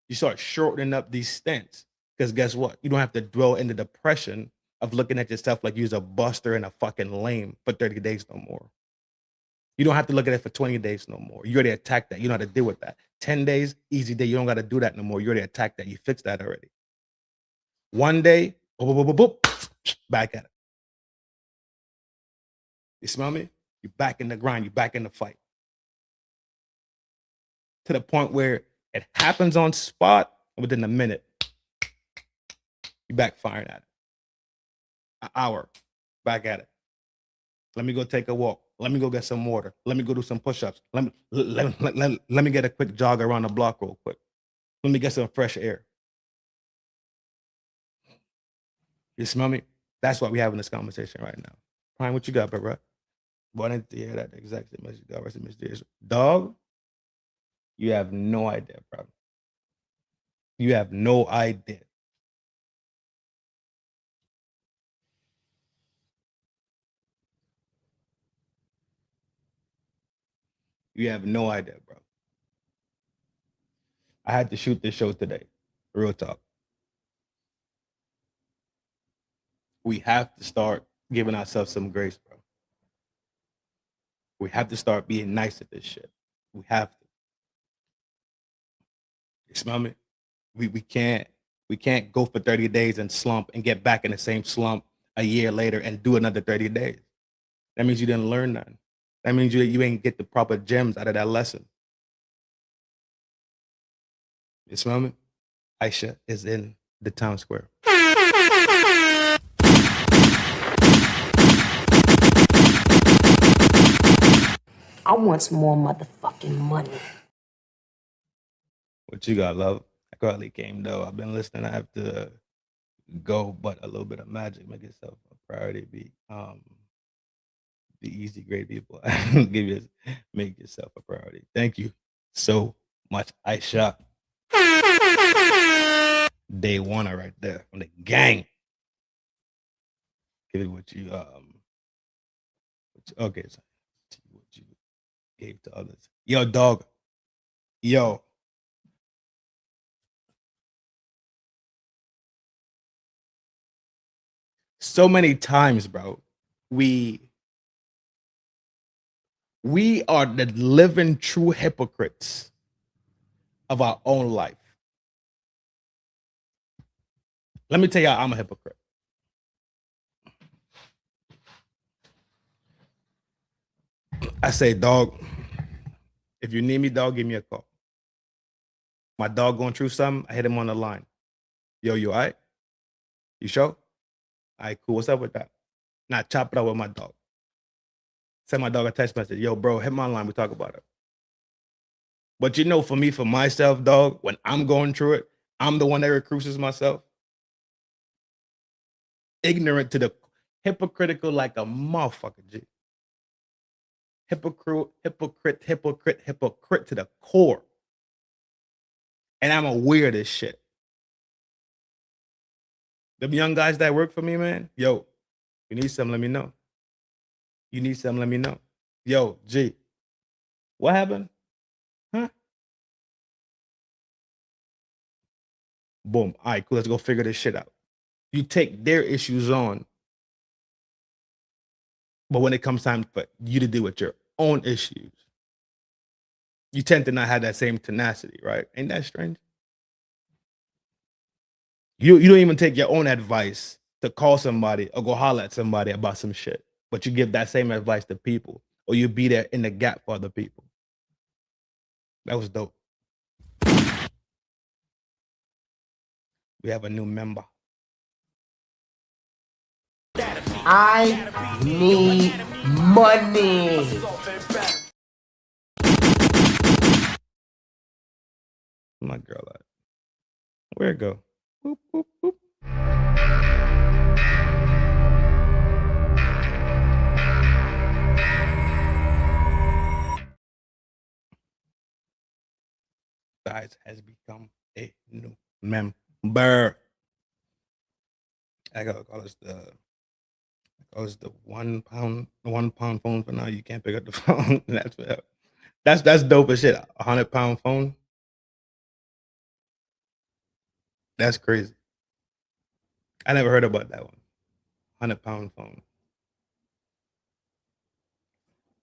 You start shortening up these stints. Because guess what? You don't have to dwell in the depression of looking at yourself like you're a buster and a fucking lame for 30 days no more. You don't have to look at it for 20 days no more. You already attacked that. You know how to deal with that. 10 days, easy day. You don't got to do that no more. You already attacked that. You fixed that already. 1 day, boop, boop, boop, boop, back at it. You smell me? You're back in the grind. You're back in the fight. To the point where it happens on spot, and within a minute, you're back firing at it. An hour, back at it. Let me go take a walk. Let me go get some water. Let me go do some push-ups. Let me get a quick jog around the block real quick. Let me get some fresh air. You smell me? That's why we're having this conversation right now. Prime, what you got, bro? Boy, I didn't hear that exact same message. God rest in mysterious. Dog, you have no idea, bro. You have no idea. You have no idea, bro. I had to shoot this show today. Real talk. We have to start giving ourselves some grace, bro. We have to start being nice at this shit. We have to. You smell me? We can't go for 30 days and slump and get back in the same slump a year later and do another 30 days. That means you didn't learn nothing. That means you ain't get the proper gems out of that lesson. You smell me? Aisha is in the town square. I want some more motherfucking money. What you got, love? I currently came though. I've been listening. I have to go, but a little bit of magic. Make yourself a priority. Be the easy, great people. Make yourself a priority. Thank you so much, Aisha. Day one right there from the gang. Give it what you okay, so what you gave to others. Yo, dog. Yo. So many times, bro, we are the living true hypocrites of our own life. Let me tell you, I'm a hypocrite. I say, dog, if you need me, dog, give me a call. My dog going through something, I hit him on the line. Yo, you all right? You sure? All right, cool. What's up with that? Nah, chop it up with my dog. Send my dog a text message. Yo, bro, hit my line. We talk about it. But you know, for me, for myself, dog, when I'm going through it, I'm the one that recruits myself. Ignorant to the hypocritical like a motherfucker, G. Hypocrite to the core. And I'm aware of this shit. Them young guys that work for me, man, yo, you need something, let me know. You need something, let me know. Yo, G, what happened? Huh? Boom. All right, cool. Let's go figure this shit out. You take their issues on. But when it comes time for you to deal with your own issues, you tend to not have that same tenacity, right? Ain't that strange? You don't even take your own advice to call somebody or go holler at somebody about some shit, but you give that same advice to people, or you be there in the gap for other people. That was dope. We have a new member. I need money. My girl at? Where'd it go? Boop, boop, boop. Guys has become a new member. I gotta call us the 1 pound phone for now. You can't pick up the phone. That's dope as shit. 100-pound phone. That's crazy. I never heard about that one. 100-pound phone.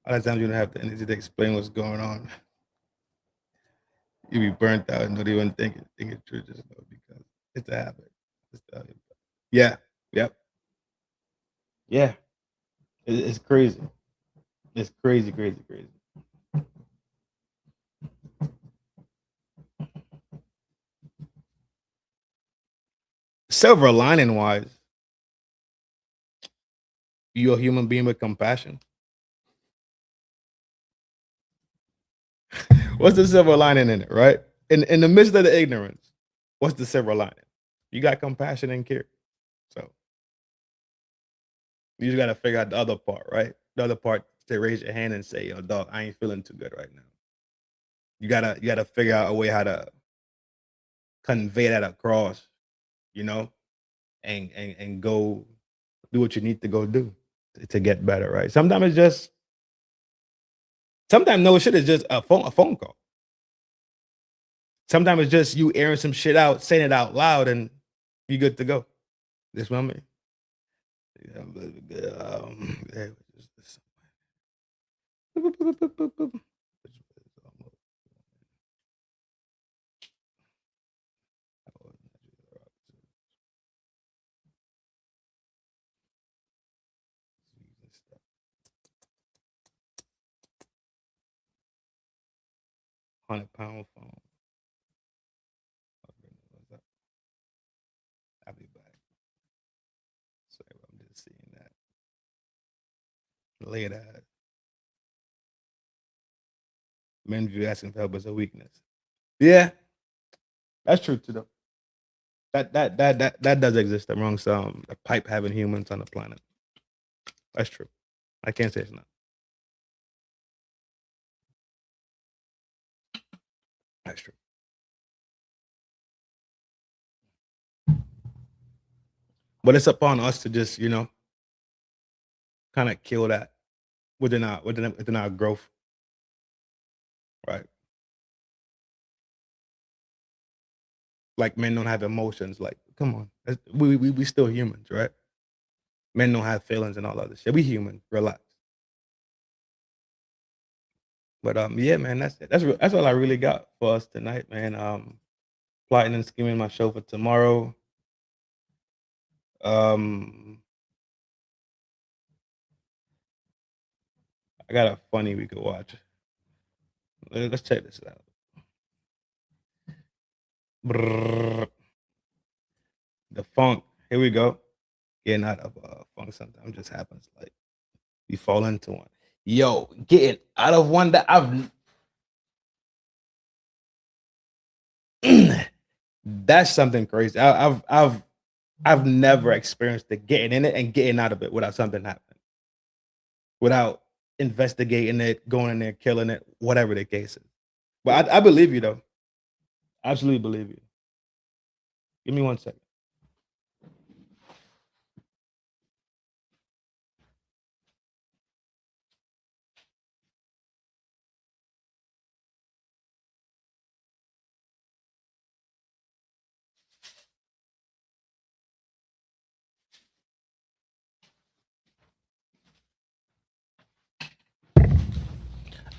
A lot of times you don't have the energy to explain what's going on. You be burnt out and don't even think it true, just know because it's a habit. Yeah. Yep. Yeah. It's crazy. It's crazy. Silver lining wise, you're a human being with compassion. What's the silver lining in it, right? In the midst of the ignorance, what's the silver lining? You got compassion and care. So you just gotta figure out the other part, right? The other part to raise your hand and say, yo, dog, I ain't feeling too good right now. You gotta figure out a way how to convey that across, you know, and go do what you need to go do to get better, right? Sometimes no shit is just a phone call. Sometimes it's just you airing some shit out, saying it out loud, and you good to go. That's what I mean. £100 phone. I'll be back. Sorry, I'm just seeing that. Later. Men view asking for help as a weakness. Yeah, that's true too. Though that does exist amongst the pipe having humans on the planet. That's true. I can't say it's not. That's true. But it's upon us to just, you know, kind of kill that within our growth, right? Like men don't have emotions. Like, come on, we still humans, right? Men don't have feelings and all other shit. We human. Relax. But yeah, man, that's all I really got for us tonight, man. Plotting and scheming my show for tomorrow. I got a funny we could watch. Let's check this out. Brrr. The funk. Here we go. Getting out of funk sometimes just happens. Like you fall into one. Yo, getting out of one that that's something crazy. I've never experienced the getting in it and getting out of it without something happening. Without investigating it, going in there, killing it, whatever the case is. But I believe you though. Absolutely believe you. Give me 1 second.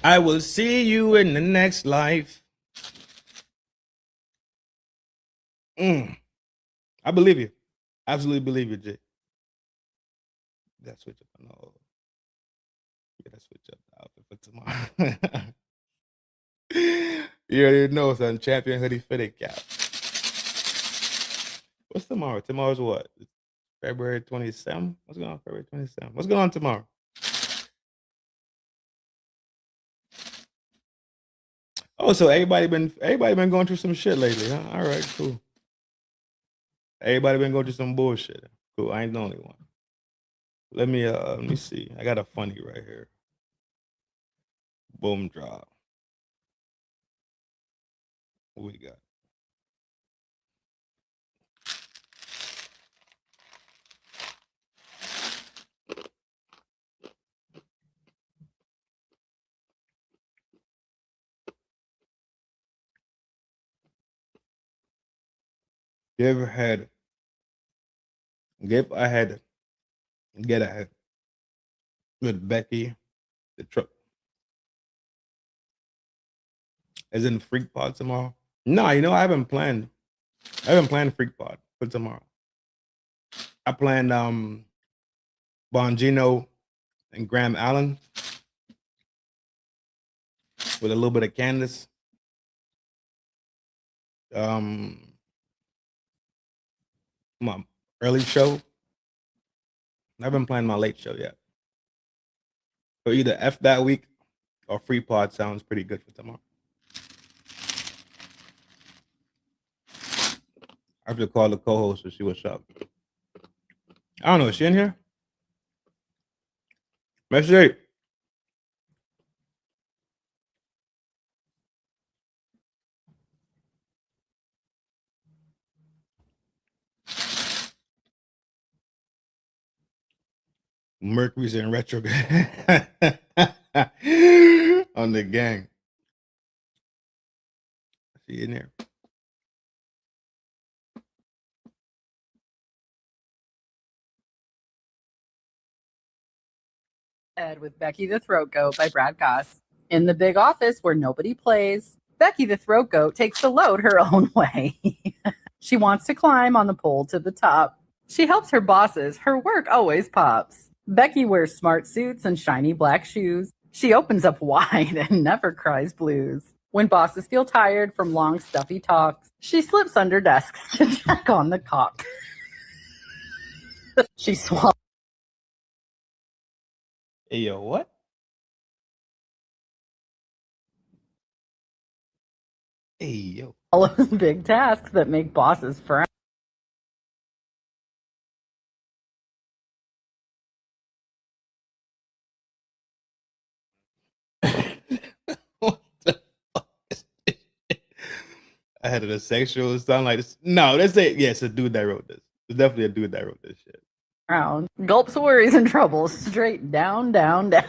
I will see you in the next life. I believe you. Absolutely believe you, Jay. That's switch up. No. Yeah, that's switch up the outfit for tomorrow. You already know, son. Champion hoodie fitted cap. What's tomorrow? Tomorrow's what? February 27th? What's going on February 27th? What's going on tomorrow? Oh, so everybody been going through some shit lately, huh? All right, cool. Everybody been going through some bullshit. Cool. I ain't the only one. Let me see. I got a funny right here. Boom drop. What we got? Give ahead. Get ahead with Becky, the truck. As in Freak Pod tomorrow? No, you know, I haven't planned Freak Pod for tomorrow. I planned Bongino and Graham Allen with a little bit of Candace. My early show. I haven't planned my late show yet. So either F that week or Free Pod sounds pretty good for tomorrow. I have to call the co-host to see what's up. I don't know. Is she in here? Message. Mercury's in retrograde on the gang. See in there. Ed with Becky the Throat Goat by Brad Goss. In the big office where nobody plays, Becky the Throat Goat takes the load her own way. She wants to climb on the pole to the top. She helps her bosses. Her work always pops. Becky wears smart suits and shiny black shoes. She opens up wide and never cries blues. When bosses feel tired from long, stuffy talks, she slips under desks to check on the cock. She swallows. Hey, yo, what? Hey, yo. All those big tasks that make bosses frown. What the fuck is this shit? I had a sexual sound like this. No, that's it. Yeah, it's a dude that wrote this. It's definitely a dude that wrote this shit. Gulps worries and troubles straight down, down, down.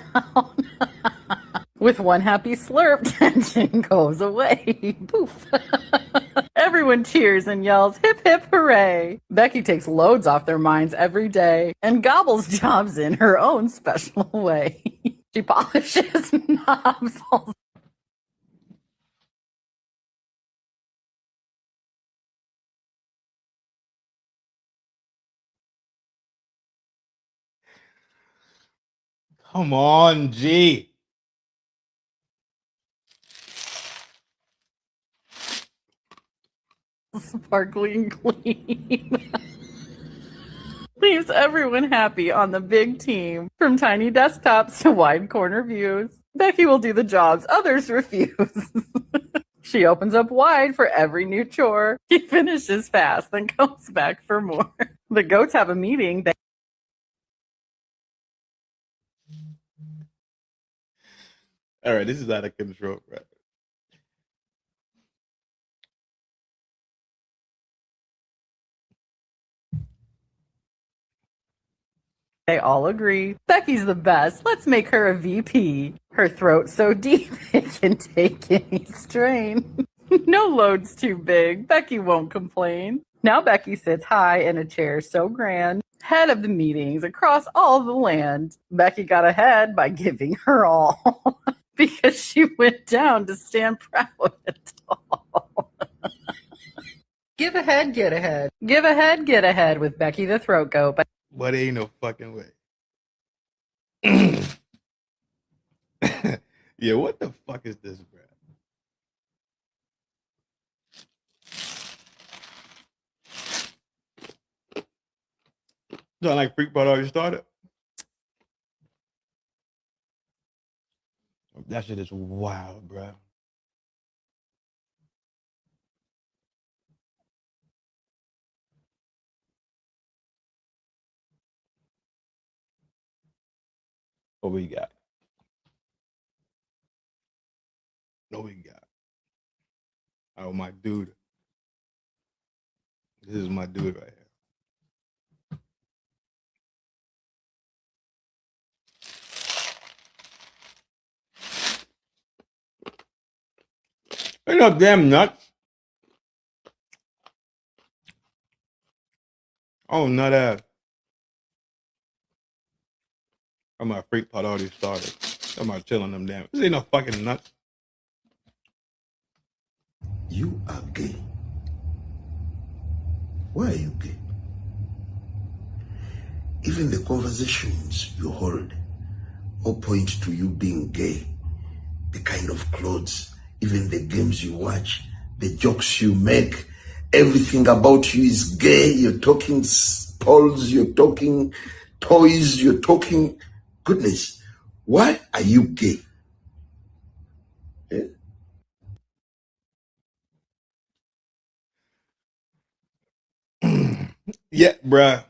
With one happy slurp, tension goes away. Poof. Everyone cheers and yells, hip, hip, hooray. Becky takes loads off their minds every day and gobbles jobs in her own special way. She polishes knobs all. Come on, G. Sparkling clean. Leaves everyone happy on the big team. From tiny desktops to wide corner views, Becky will do the jobs others refuse. She opens up wide for every new chore. She finishes fast, then comes back for more. The goats have a meeting. All right, this is out of control, bro. They all agree. Becky's the best. Let's make her a VP. Her throat's so deep it can take any strain. No load's too big. Becky won't complain. Now Becky sits high in a chair so grand, head of the meetings across all the land. Becky got ahead by giving her all because she went down to stand proud and tall. Give ahead, get ahead. Give ahead, get ahead with Becky the Throat Goat. But ain't no fucking way. Yeah, what the fuck is this, bro? Sound like Freak Part already started? That shit is wild, bro. What we got? What we got? Oh, my dude. This is my dude right here. Ain't no damn nuts. Oh, nut ass. I'm my Freak Part already started. I'm not chilling them damn. This ain't no fucking nuts. You are gay. Why are you gay? Even the conversations you hold all point to you being gay. The kind of clothes, even the games you watch, the jokes you make, everything about you is gay. You're talking polls, you're talking toys, you're talking... Goodness, why are you gay? Eh? Yeah, bruh.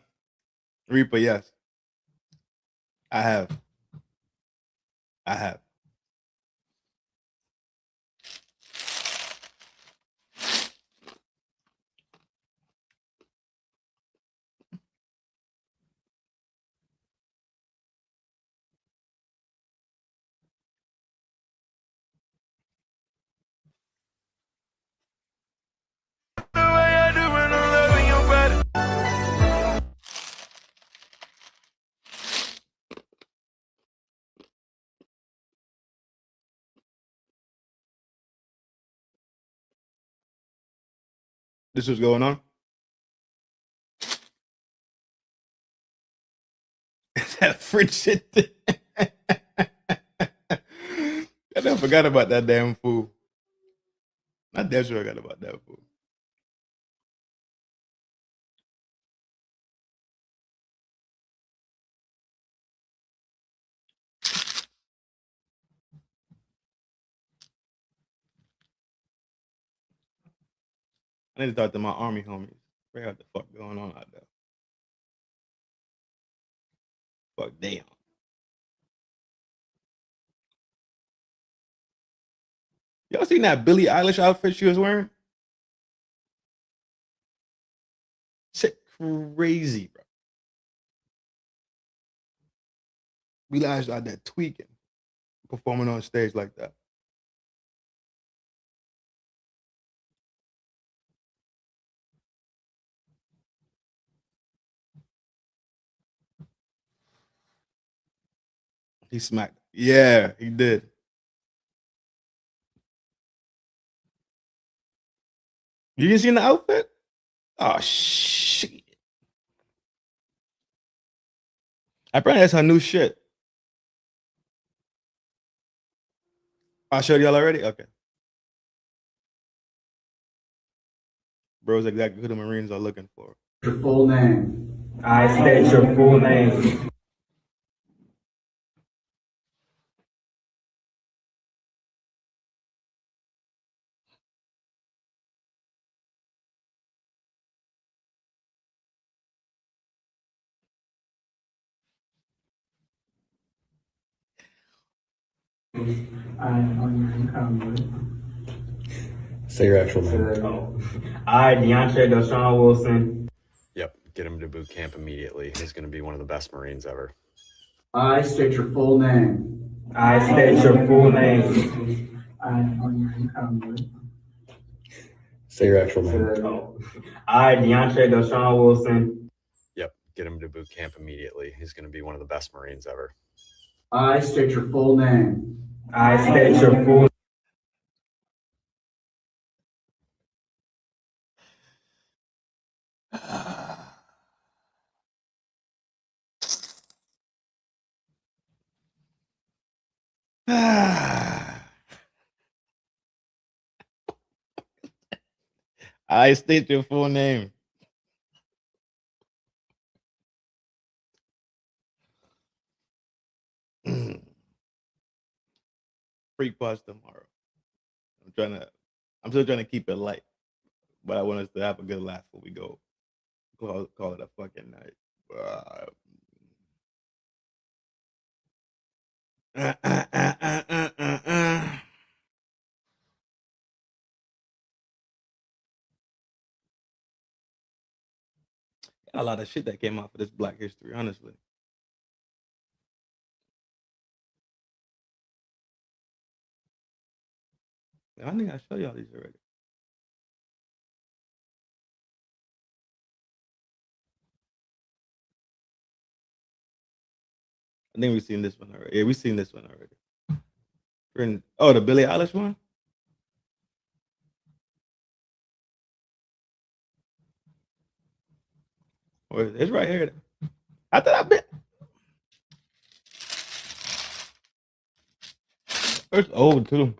Reaper, yes. I have. I have. This was going on. That fridge shit. I never forgot about that damn fool. I damn sure forgot about that fool. I need to talk to my army homies. Figure out the fuck going on out there. Fuck damn. Y'all seen that Billie Eilish outfit she was wearing? Shit crazy, bro. Billie Eilish out there tweaking, performing on stage like that. He smacked. Yeah, he did. You didn't see the outfit? Oh shit. Apparently that's her new shit. I showed y'all already? Okay. Bro's exactly who the Marines are looking for. Your full name. I state your full name. Say your actual name. I, Deontay Deshaun Wilson. Yep, get him to boot camp immediately. He's going to be one of the best Marines ever. I state your full name. I state your full name. Say your actual name. I, Deontay Deshaun Wilson. Yep, get him to boot camp immediately. He's going to be one of the best Marines ever. I state your full name. I state your full I state your full name. Freak pause tomorrow. I'm still trying to keep it light, but I want us to have a good laugh before we go. Call it a fucking night. A lot of shit that came out for this Black History, honestly. I think I showed y'all these already. I think we've seen this one already. Yeah, we've seen this one already. The Billie Eilish one? Or it's right here. I thought I bet. It's old too.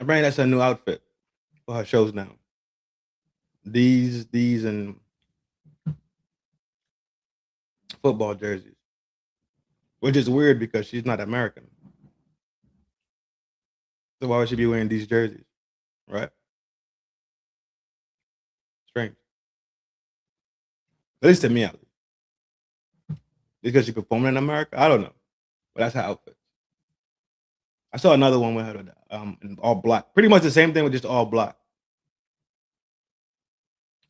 I bring that's a new outfit. for her shows now. These and football jerseys, which is weird because she's not American. So why would she be wearing these jerseys, right? Strange. At least to me, at least. Because she performed in America? I don't know. But that's her outfit. I saw another one with her in all black. Pretty much the same thing with just all black.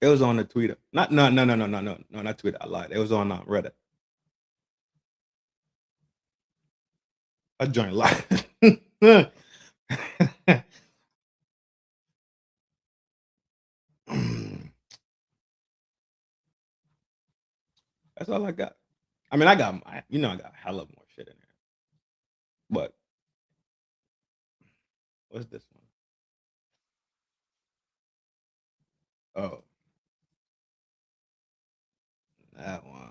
It was on the Twitter. No, not Twitter. I lied. It was on Reddit. I joined live. That's all I got. I mean, I got hella more shit in there. But what's this one? Oh. That one.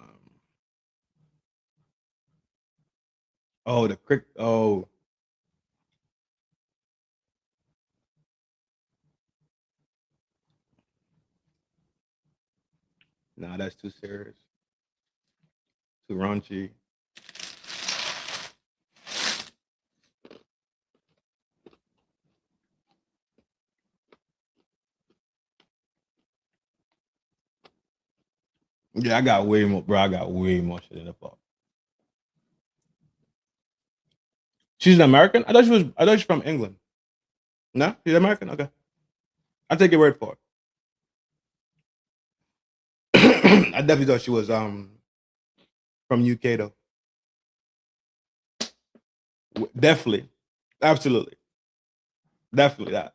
Oh, the crick. Oh. Nah, that's too serious. Too raunchy. Yeah, I got way more, bro. I got way more shit in the pop. She's an American? I thought she was from England. No? She's American? Okay. I'll take your word for it. I definitely thought she was from UK though. Definitely. Absolutely. Definitely that.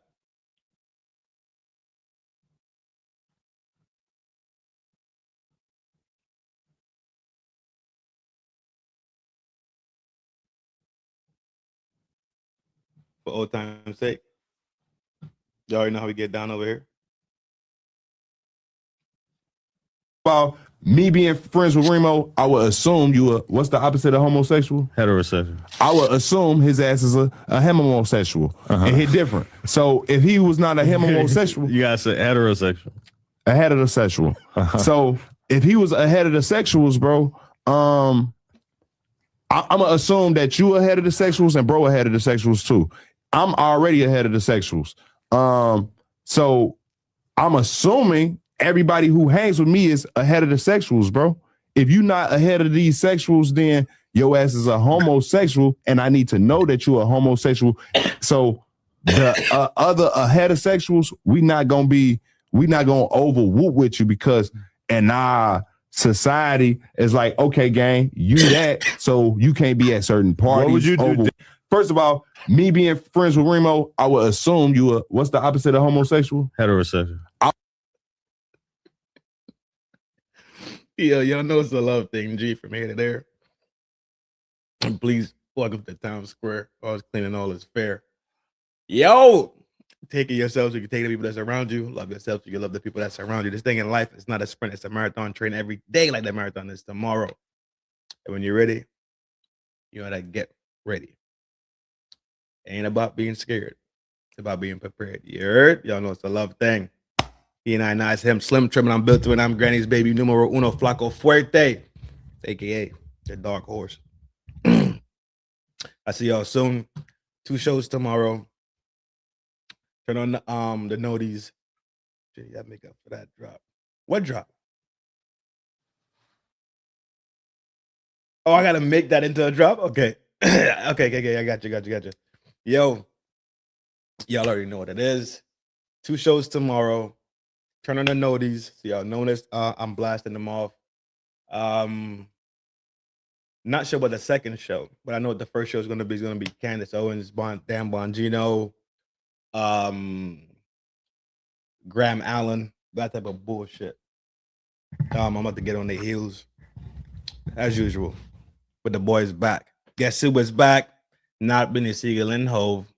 For old time's sake. Y'all already know how we get down over here. About me being friends with Remo, I would assume you were, what's the opposite of homosexual? Heterosexual. I would assume his ass is a homosexual. And he different. So if he was not a homosexual. You gotta say heterosexual. A heterosexual. So if he was a heterosexuals, bro, I'm gonna assume that you ahead of the sexuals and bro ahead of the sexuals too. I'm already ahead of the sexuals. So I'm assuming everybody who hangs with me is ahead of the sexuals, bro. If you're not ahead of these sexuals, then your ass is a homosexual, and I need to know that you're a homosexual. So the other ahead of sexuals, we not gonna over whoop with you because in our society is like, okay, gang, you that, so you can't be at certain parties. What would you do? First of all, me being friends with Remo, I would assume you were, what's the opposite of homosexual? Heterosexual. Yeah, y'all know it's a love thing, G, from here to there. And please welcome to Town Square. Always cleaning all is fair. Yo, take it yourself so you can take the people that's around you. Love yourself so you can love the people that's around you. This thing in life is not a sprint, it's a marathon. Train every day like that marathon is tomorrow. And when you're ready, you gotta get ready. It ain't about being scared. It's about being prepared. You heard? Y'all know it's a love thing. He and I, nice him, Slim Trim, and I'm built to it. I'm Granny's baby, numero uno, flaco fuerte, aka the dark horse. I see y'all soon. 2 shows tomorrow. Turn on the noties. Gee, I make up for that drop. What drop? Oh, I gotta make that into a drop. Okay, okay. I got you. Yo, y'all already know what it is. 2 shows tomorrow. Turn on the noties. So y'all notice I'm blasting them off. Not sure about the second show, but I know what the first show is gonna be. It's gonna be Candace Owens, Dan Bongino, Graham Allen, that type of bullshit. I'm about to get on their heels as usual. But the boys back. Guess who was back? Not Benny Siegel and Hove.